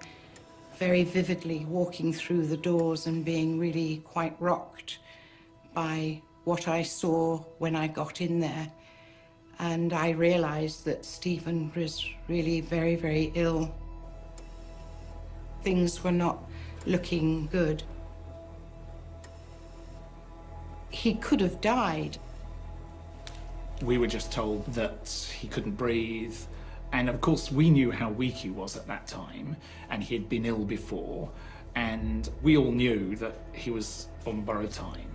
very vividly walking through the doors and being really quite rocked by what I saw when I got in there. And I realized that Stephen was really very, very ill. Things were not looking good. He could have died. We were just told that he couldn't breathe. And of course, we knew how weak he was at that time, and he had been ill before. And we all knew that he was on borrowed time.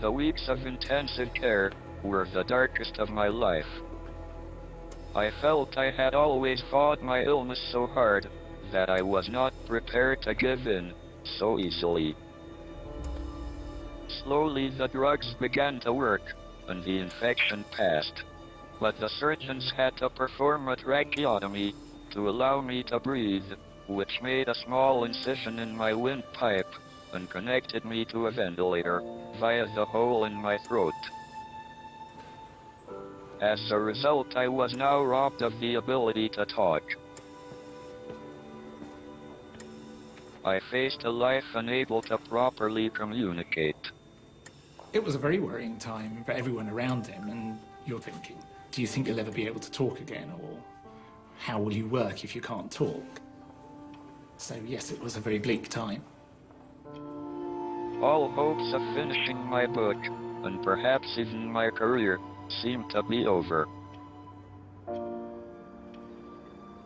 The weeks of intensive care were the darkest of my life. I felt I had always fought my illness so hard that I was not prepared to give in so easily. Slowly the drugs began to work, and the infection passed. But the surgeons had to perform a tracheotomy to allow me to breathe, which made a small incision in my windpipe and connected me to a ventilator via the hole in my throat. As a result, I was now robbed of the ability to talk. I faced a life unable to properly communicate. It was a very worrying time for everyone around him, and you're thinking, do you think you'll ever be able to talk again, or how will you work if you can't talk? So yes, it was a very bleak time. All hopes of finishing my book, and perhaps even my career, seemed to be over.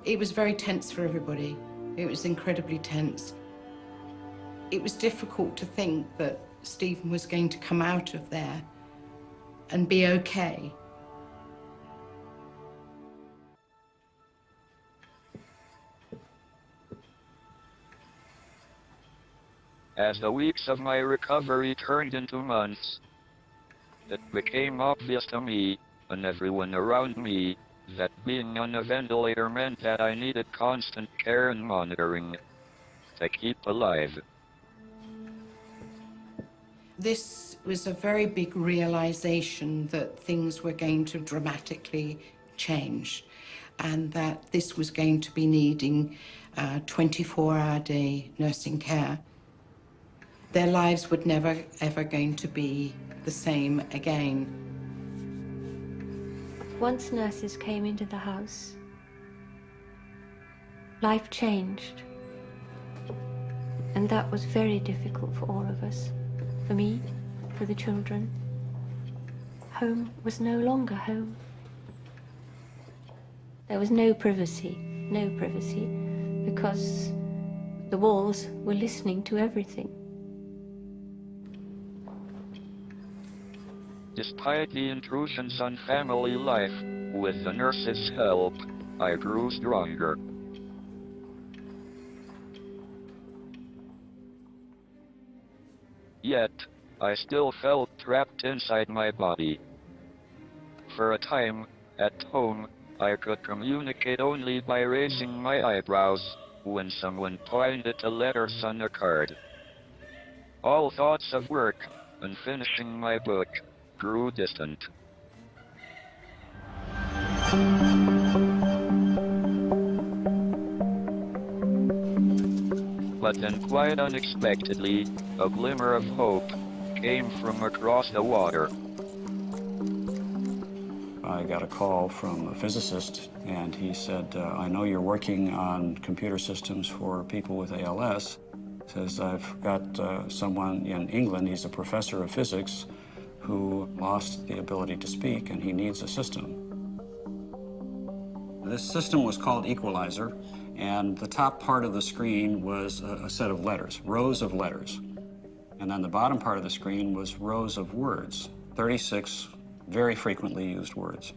It was very tense for everybody. It was incredibly tense. It was difficult to think that Stephen was going to come out of there and be okay. As the weeks of my recovery turned into months, it became obvious to me, and everyone around me, that being on a ventilator meant that I needed constant care and monitoring to keep alive. This was a very big realization that things were going to dramatically change, and that this was going to be needing 24-hour-day nursing care. Their lives would never, ever going to be the same again. Once nurses came into the house, life changed. And that was very difficult for all of us. For me, for the children. Home was no longer home. There was no privacy, because the walls were listening to everything. Despite the intrusions on family life, with the nurses' help, I grew stronger. Yet, I still felt trapped inside my body. for a time, at home, I could communicate only by raising my eyebrows when someone pointed to letters on a card. All thoughts of work and finishing my book grew distant. But then quite unexpectedly, a glimmer of hope came from across the water. I got a call from a physicist, and he said, I know you're working on computer systems for people with ALS. Says, I've got someone in England, he's a professor of physics, who lost the ability to speak, and he needs a system. This system was called Equalizer, and the top part of the screen was a set of letters, rows of letters. And then the bottom part of the screen was rows of words, 36 very frequently used words.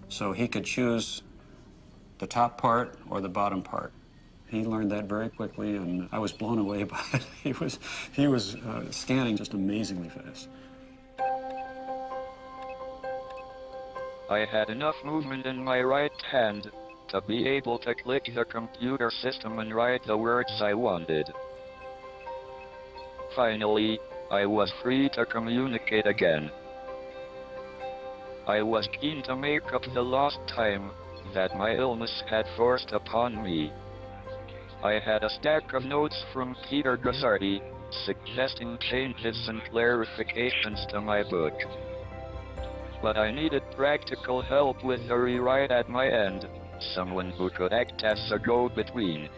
So he could choose the top part or the bottom part. He learned that very quickly, and I was blown away by it. He was scanning just amazingly fast. I had enough movement in my right hand to be able to click the computer system and write the words I wanted. Finally, I was free to communicate again. I was keen to make up the lost time that my illness had forced upon me. I had a stack of notes from Peter Gazzardi, suggesting changes and clarifications to my book. But I needed practical help with the rewrite at my end, someone who could act as a go-between.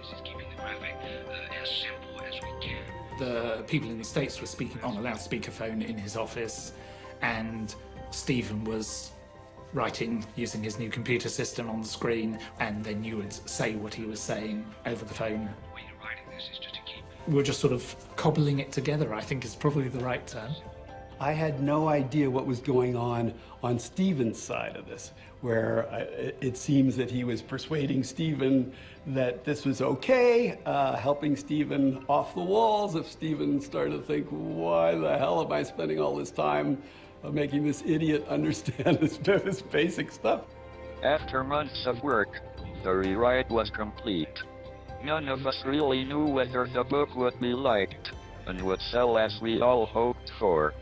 The people in the States were speaking on a loudspeaker phone in his office, and Stephen was writing using his new computer system on the screen, and then you would say what he was saying over the phone. We're just sort of cobbling it together, I think is probably the right term. I had no idea what was going on Stephen's side of this, where it seems that he was persuading Stephen that this was okay, helping Stephen off the walls if Stephen started to think, why the hell am I spending all this time making this idiot understand this basic stuff? After months of work, the rewrite was complete. None of us really knew whether the book would be liked and would sell as we all hoped for.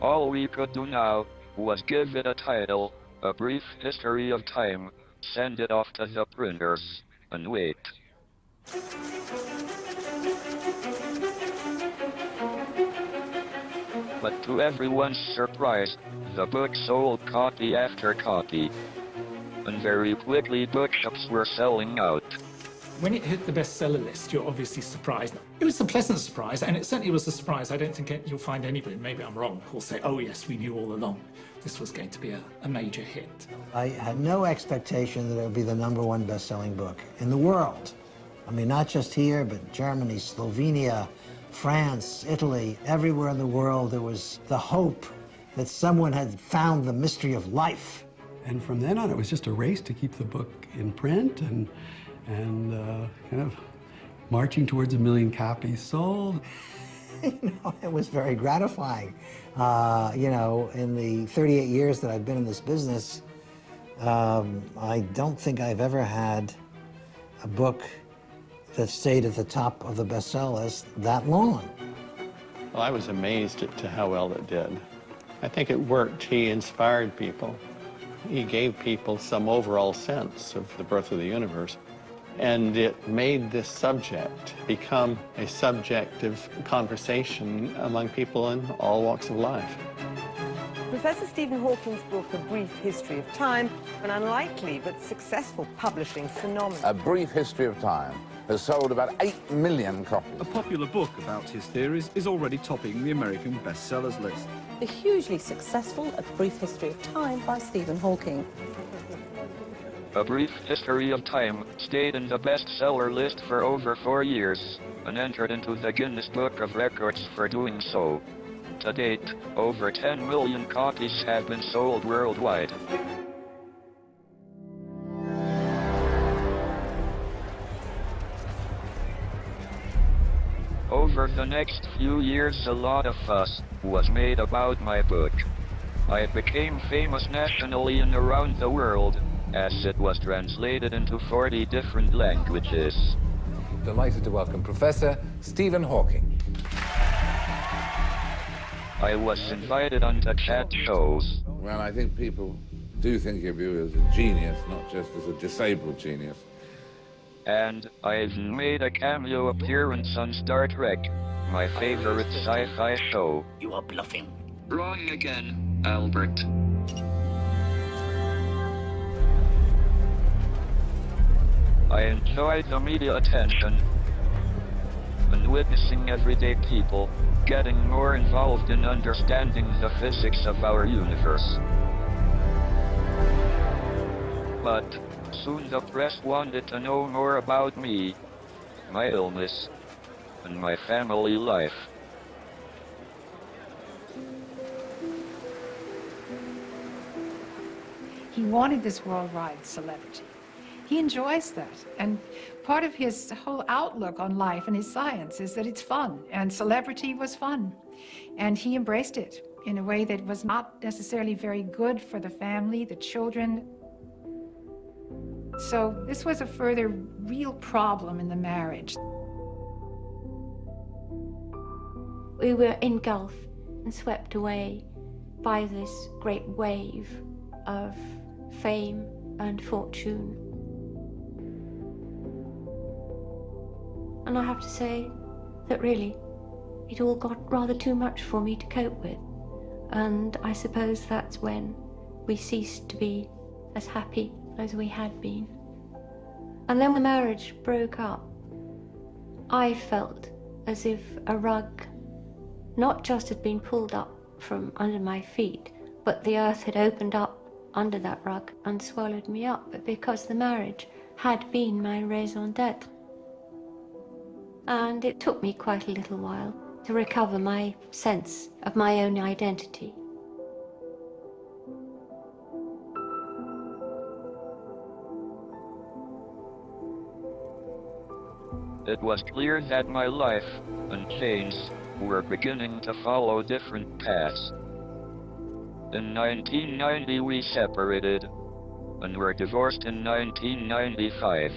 All we could do now was give it a title, A Brief History of Time, send it off to the printers, and wait. But to everyone's surprise, the book sold copy after copy. And very quickly bookshops were selling out. When it hit the bestseller list, you're obviously surprised. It was a pleasant surprise, and it certainly was a surprise. I don't think you'll find anybody, maybe I'm wrong, who'll say, oh yes, we knew all along this was going to be a major hit. I had no expectation that it would be the #1 best-selling book in the world. I mean, not just here, but Germany, Slovenia, France, Italy, everywhere in the world, there was the hope that someone had found the mystery of life. And from then on, it was just a race to keep the book in print and kind of marching towards 1 million copies sold. You know, it was very gratifying. You know, in the 38 years that I've been in this business, I don't think I've ever had a book that stayed at the top of the bestseller list that long. Well, I was amazed to how well it did. I think it worked. He inspired people. He gave people some overall sense of the birth of the universe. And it made this subject become a subject of conversation among people in all walks of life. Professor Stephen Hawking's book, A Brief History of Time, an unlikely but successful publishing phenomenon. A Brief History of Time has sold about 8 million copies. A popular book about his theories is already topping the American bestsellers list. The hugely successful A Brief History of Time by Stephen Hawking. A Brief History of Time stayed in the bestseller list for over 4 years and entered into the Guinness Book of Records for doing so. To date, over 10 million copies have been sold worldwide. Over the next few years, a lot of fuss was made about my book. I became famous nationally and around the world, as it was translated into 40 different languages. Delighted to welcome Professor Stephen Hawking. I was invited on the chat shows. Well, I think people do think of you as a genius, not just as a disabled genius. And I even made a cameo appearance on Star Trek, my favorite sci-fi show. You are bluffing. Wrong again, Albert. I enjoyed the media attention and witnessing everyday people getting more involved in understanding the physics of our universe. But soon the press wanted to know more about me, my illness, and my family life. He wanted this worldwide celebrity. He enjoys that. And part of his whole outlook on life and his science is that it's fun, and celebrity was fun. And he embraced it in a way that was not necessarily very good for the family, the children. So this was a further real problem in the marriage. We were engulfed and swept away by this great wave of fame and fortune. And I have to say that really, it all got rather too much for me to cope with. And I suppose that's when we ceased to be as happy as we had been. And then the marriage broke up. I felt as if a rug not just had been pulled up from under my feet, but the earth had opened up under that rug and swallowed me up, but because the marriage had been my raison d'etre. And it took me quite a little while to recover my sense of my own identity. It was clear that my life and Jane's were beginning to follow different paths. In 1990 we separated and were divorced in 1995.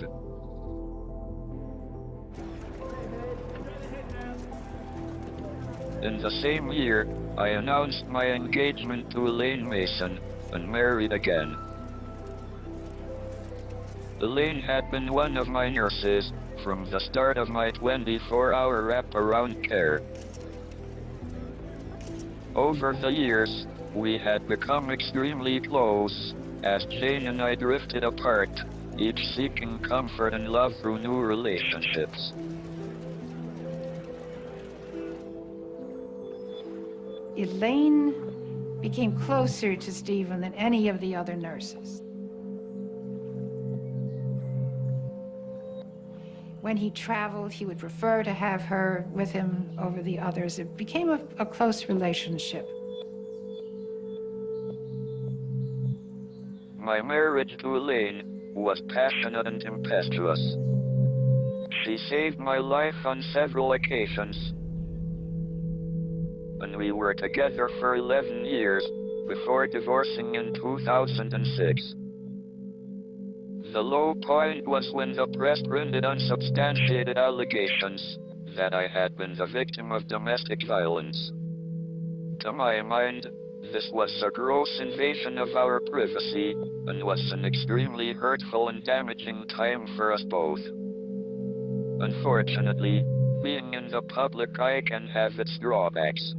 In the same year, I announced my engagement to Elaine Mason and married again. Elaine had been one of my nurses from the start of my 24-hour wraparound care. Over the years, we had become extremely close, as Jane and I drifted apart, each seeking comfort and love through new relationships. Elaine became closer to Stephen than any of the other nurses. When he traveled, he would prefer to have her with him over the others. It became a close relationship. My marriage to Elaine was passionate and tempestuous. She saved my life on several occasions, and we were together for 11 years before divorcing in 2006. The low point was when the press printed unsubstantiated allegations that I had been the victim of domestic violence. To my mind, this was a gross invasion of our privacy and was an extremely hurtful and damaging time for us both. Unfortunately, being in the public eye can have its drawbacks.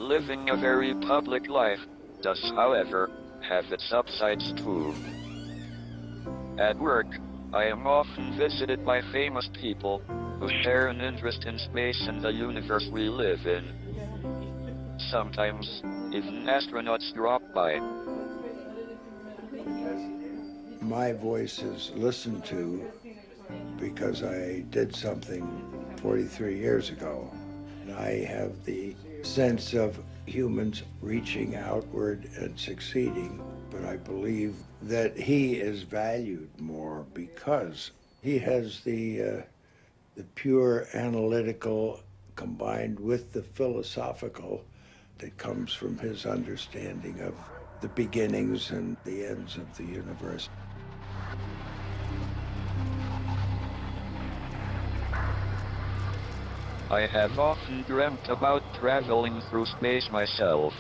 Living a very public life does, however, have its upsides too. At work, I am often visited by famous people who share an interest in space and the universe we live in. Sometimes, even astronauts drop by. My voice is listened to because I did something 43 years ago. And I have the sense of humans reaching outward and succeeding, but I believe that he is valued more because he has the pure analytical combined with the philosophical that comes from his understanding of the beginnings and the ends of the universe. I have often dreamt about traveling through space myself.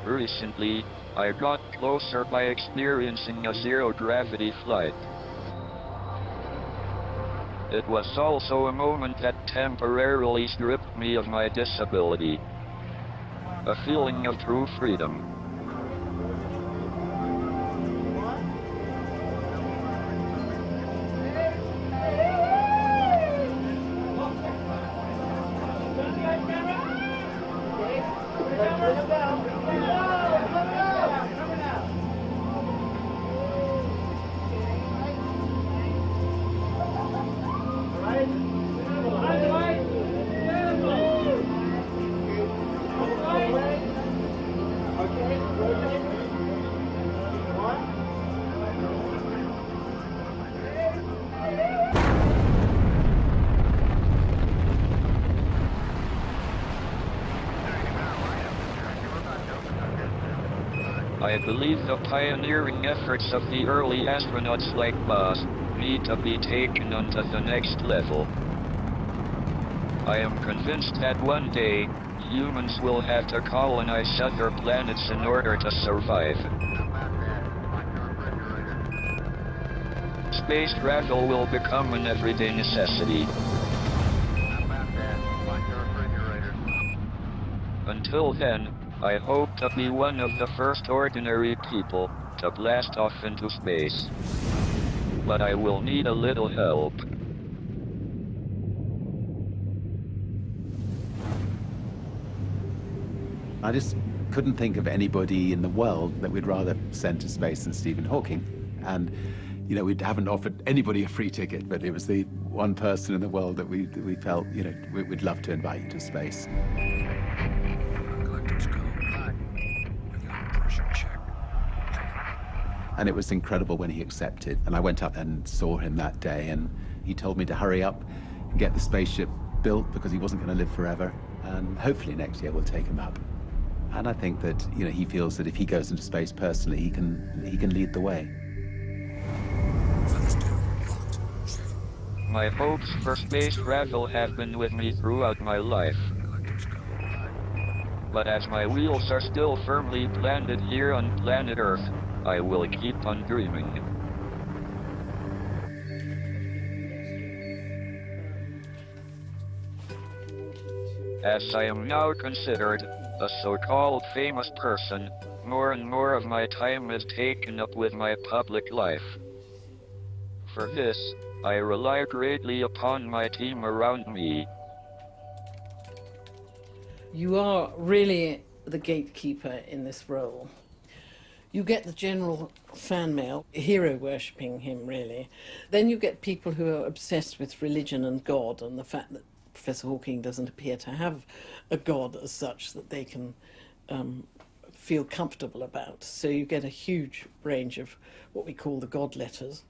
Recently, I got closer by experiencing a zero-gravity flight. It was also a moment that temporarily stripped me of my disability. A feeling of true freedom. I believe the pioneering efforts of the early astronauts like Buzz need to be taken onto the next level. I am convinced that one day, humans will have to colonize other planets in order to survive. Space travel will become an everyday necessity. Until then, I hope to be one of the first ordinary people to blast off into space. But I will need a little help. I just couldn't think of anybody in the world that we'd rather send to space than Stephen Hawking. And, you know, we haven't offered anybody a free ticket, but it was the one person in the world that we felt, you know, we'd love to invite you to space. And it was incredible when he accepted. And I went up and saw him that day, and he told me to hurry up and get the spaceship built because he wasn't going to live forever. And hopefully next year we'll take him up. And I think that, you know, he feels that if he goes into space personally, he can lead the way. My hopes for space travel have been with me throughout my life. But as my wheels are still firmly planted here on planet Earth, I will keep on dreaming. As I am now considered a so-called famous person, more and more of my time is taken up with my public life. For this, I rely greatly upon my team around me. You are really the gatekeeper in this role. You get the general fan mail, hero worshipping him, really. Then you get people who are obsessed with religion and God and the fact that Professor Hawking doesn't appear to have a God as such that they can feel comfortable about. So you get a huge range of what we call the God letters.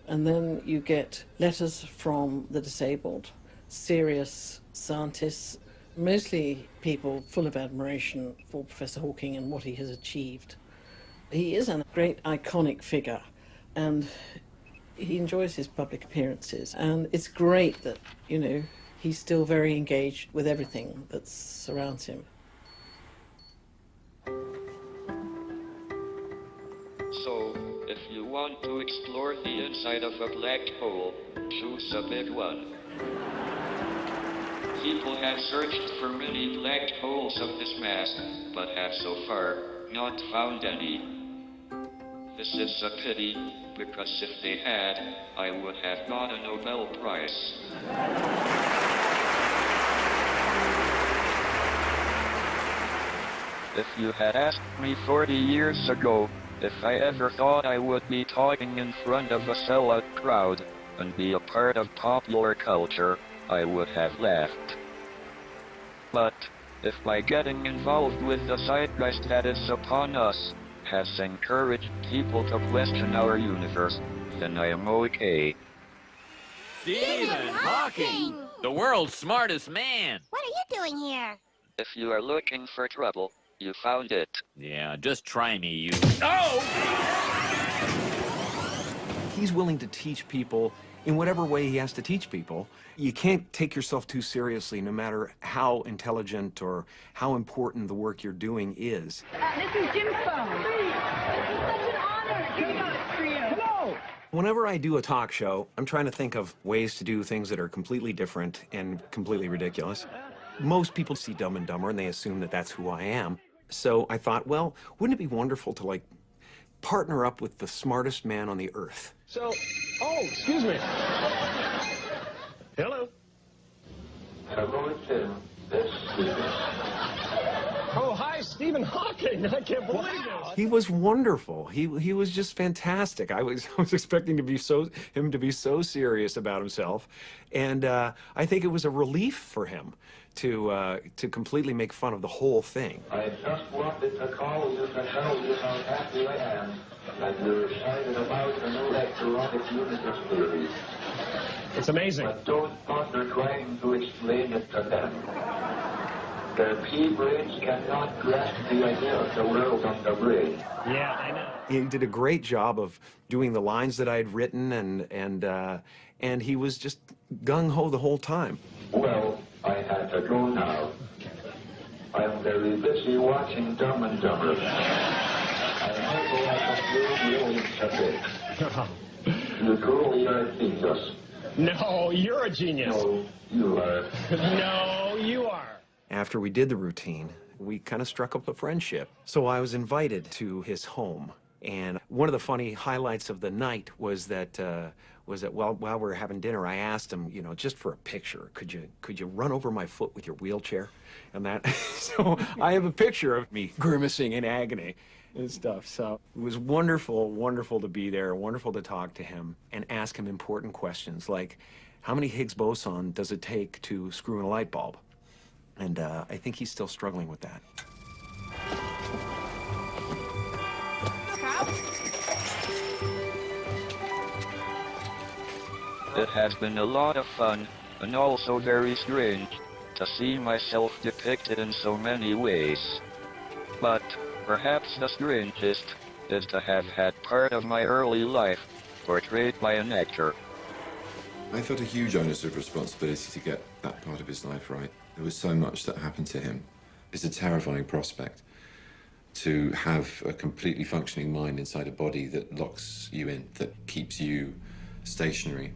And then you get letters from the disabled, serious scientists, mostly people full of admiration for Professor Hawking and what he has achieved. He is a great iconic figure, and he enjoys his public appearances. And it's great that, you know, he's still very engaged with everything that surrounds him. So, if you want to explore the inside of a black hole, choose a big one. People have searched for many black holes of this mass, but have so far not found any. This is a pity, because if they had, I would have got a Nobel Prize. If you had asked me 40 years ago if I ever thought I would be talking in front of a sellout crowd, and be a part of popular culture, I would have left. But if by getting involved with the zeitgeist that is upon us has encouraged people to question our universe, then I am okay. Stephen Hawking! The world's smartest man! What are you doing here? If you are looking for trouble, you found it. Yeah, just try me, you... He's willing to teach people in whatever way he has to teach people. You can't take yourself too seriously, no matter how intelligent or how important the work you're doing is. This is Jim's phone. Such an honor. Here we go for you. Hello. Whenever I do a talk show, I'm trying to think of ways to do things that are completely different and completely ridiculous. Most people see Dumb and Dumber and they assume that that's who I am. So I thought, well, wouldn't it be wonderful to, like, partner up with the smartest man on the earth? So, oh, excuse me. Hello. Hello, Tim. This is Stephen. Oh, hi, Stephen Hawking. I can't believe it. He was wonderful. He was just fantastic. I was expecting him to be so serious about himself, and I think it was a relief for him to completely make fun of the whole thing. I just wanted to call you to tell you how happy I am that you're excited about the new electronic universe theory. It's amazing. But don't bother trying to explain it to them. Their pea brains cannot grasp the idea of the world on the brain. Yeah, I know. He did a great job of doing the lines that I had written, and he was just gung-ho the whole time. Well, I had to go now. I'm very busy watching Dumb and Dumber. I hope I can do a bit. You truly are a genius. No, you're a genius. No, you are. No, you are. After we did the routine, we kind of struck up a friendship. So I was invited to his home. And one of the funny highlights of the night was that while we were having dinner, I asked him, you know, just for a picture, could you run over my foot with your wheelchair? And that, so I have a picture of me grimacing in agony and stuff. So it was wonderful, wonderful to be there, wonderful to talk to him and ask him important questions like, how many Higgs boson does it take to screw in a light bulb? And I think he's still struggling with that. It has been a lot of fun, and also very strange, to see myself depicted in so many ways. But perhaps the strangest is to have had part of my early life portrayed by an actor. I felt a huge onus of responsibility to get that part of his life right. There was so much that happened to him. It's a terrifying prospect to have a completely functioning mind inside a body that locks you in, that keeps you stationary.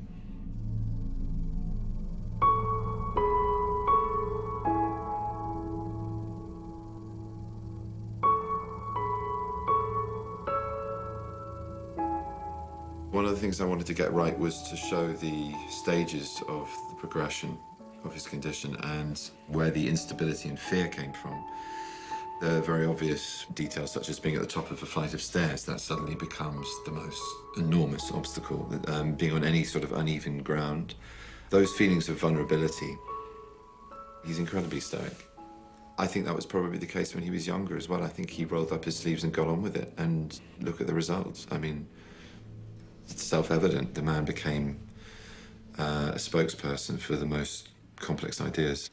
One of the things I wanted to get right was to show the stages of the progression of his condition and where the instability and fear came from. There are very obvious details, such as being at the top of a flight of stairs. That suddenly becomes the most enormous obstacle, being on any sort of uneven ground. Those feelings of vulnerability, he's incredibly stoic. I think that was probably the case when he was younger as well. I think he rolled up his sleeves and got on with it, and look at the results. I mean, it's self-evident. The man became a spokesperson for the most complex ideas.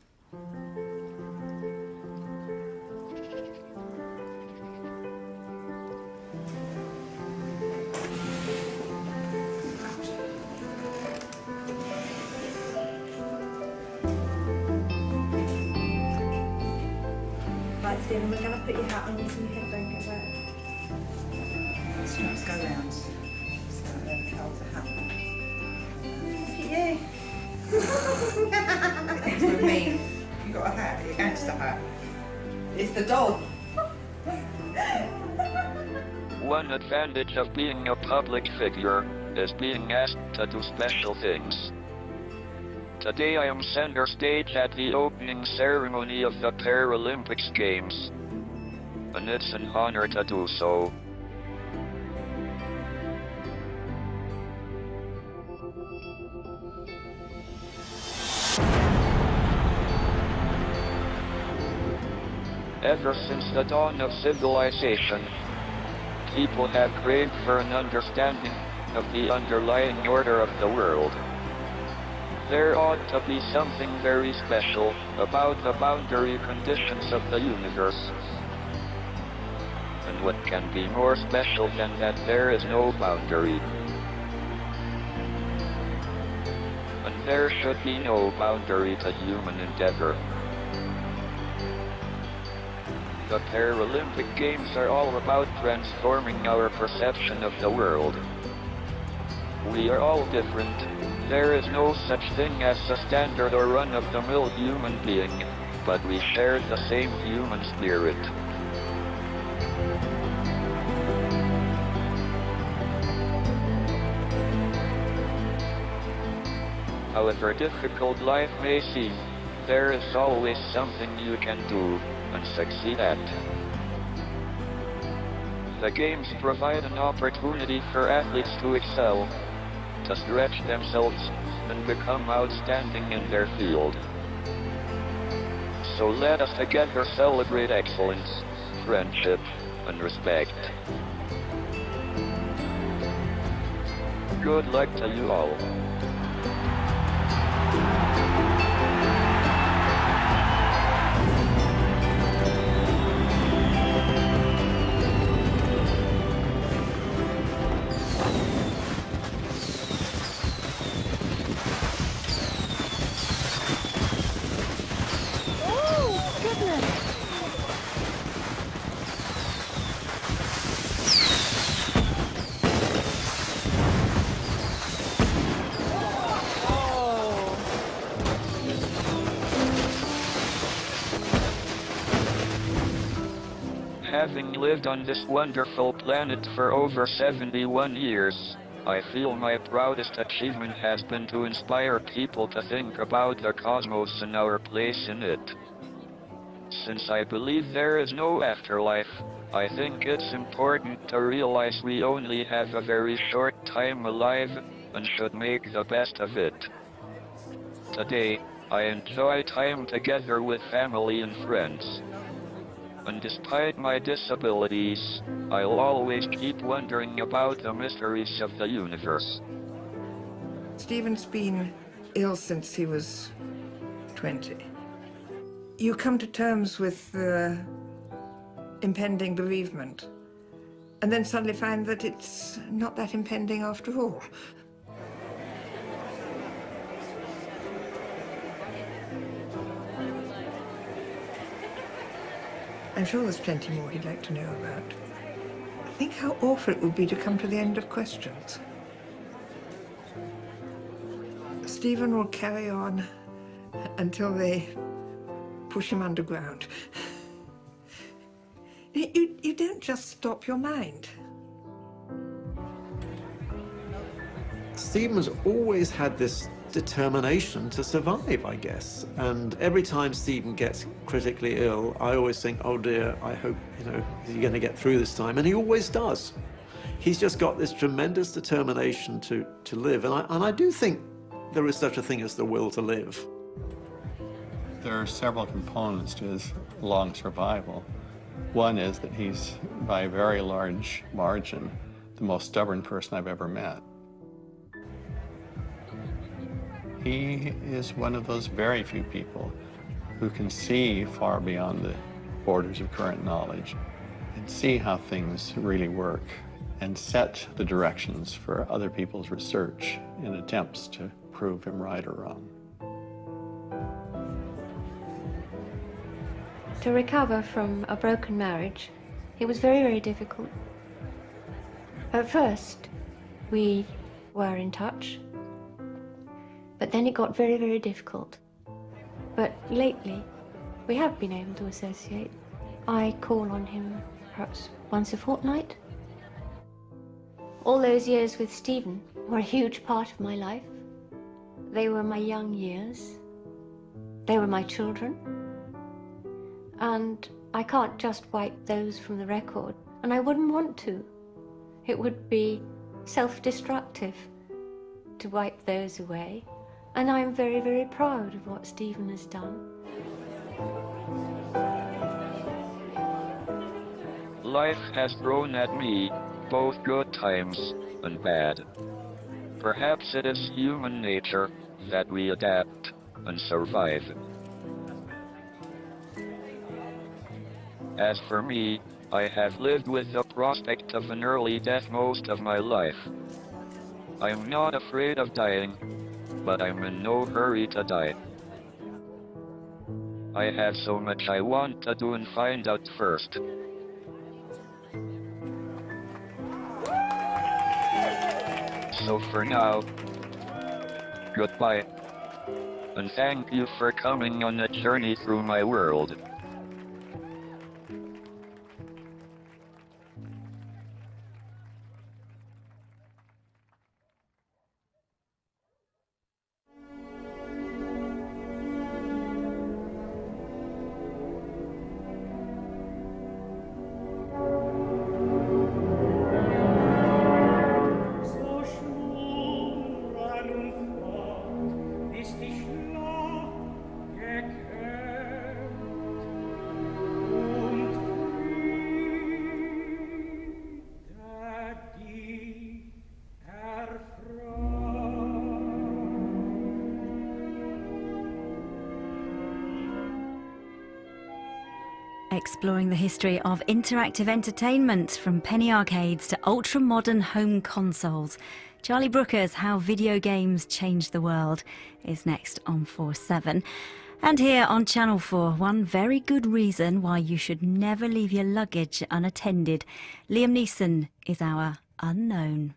Right, Stephen, we're going to put your hat on you so your head don't get wet. So let's go round. So then hold the hat. Look at you. Thanks for me. You got a hat, a gangster hat. It's the dog. One advantage of being a public figure is being asked to do special things. Today I am center stage at the opening ceremony of the Paralympics Games, and it's an honor to do so. Ever since the dawn of civilization, people have craved for an understanding of the underlying order of the world. There ought to be something very special about the boundary conditions of the universe. And what can be more special than that there is no boundary? And there should be no boundary to human endeavor. The Paralympic Games are all about transforming our perception of the world. We are all different. There is no such thing as a standard or run-of-the-mill human being, but we share the same human spirit. However difficult life may seem, there is always something you can do and succeed at. The games provide an opportunity for athletes to excel, to stretch themselves, and become outstanding in their field. So let us together celebrate excellence, friendship, and respect. Good luck to you all. Having lived on this wonderful planet for over 71 years, I feel my proudest achievement has been to inspire people to think about the cosmos and our place in it. Since I believe there is no afterlife, I think it's important to realize we only have a very short time alive and should make the best of it. Today, I enjoy time together with family and friends. And despite my disabilities, I'll always keep wondering about the mysteries of the universe. Stephen's been ill since he was 20. You come to terms with the impending bereavement, and then suddenly find that it's not that impending after all. I'm sure there's plenty more he'd like to know about. Think how awful it would be to come to the end of questions. Stephen will carry on until they push him underground. You don't just stop your mind. Stephen has always had this determination to survive, I guess. And every time Stephen gets critically ill, I always think, oh dear, I hope, you're going to get through this time. And he always does. He's just got this tremendous determination to live. And I do think there is such a thing as the will to live. There are several components to his long survival. One is that he's, by a very large margin, the most stubborn person I've ever met. He is one of those very few people who can see far beyond the borders of current knowledge and see how things really work and set the directions for other people's research in attempts to prove him right or wrong. To recover from a broken marriage, it was very, very difficult. At first, we were in touch, but then it got very, very difficult. But lately, we have been able to associate. I call on him perhaps once a fortnight. All those years with Stephen were a huge part of my life. They were my young years. They were my children. And I can't just wipe those from the record, and I wouldn't want to. It would be self-destructive to wipe those away, and I'm very, very proud of what Stephen has done. life has thrown at me, both good times and bad. Perhaps it is human nature that we adapt and survive. As for me, I have lived with the prospect of an early death most of my life. I'm not afraid of dying, but I'm in no hurry to die. I have so much I want to do and find out first. So for now, goodbye, and thank you for coming on a journey through my world. Exploring the history of interactive entertainment from penny arcades to ultra-modern home consoles. Charlie Brooker's How Video Games Changed the World is next on 4/7. And here on Channel 4, one very good reason why you should never leave your luggage unattended. Liam Neeson is our unknown.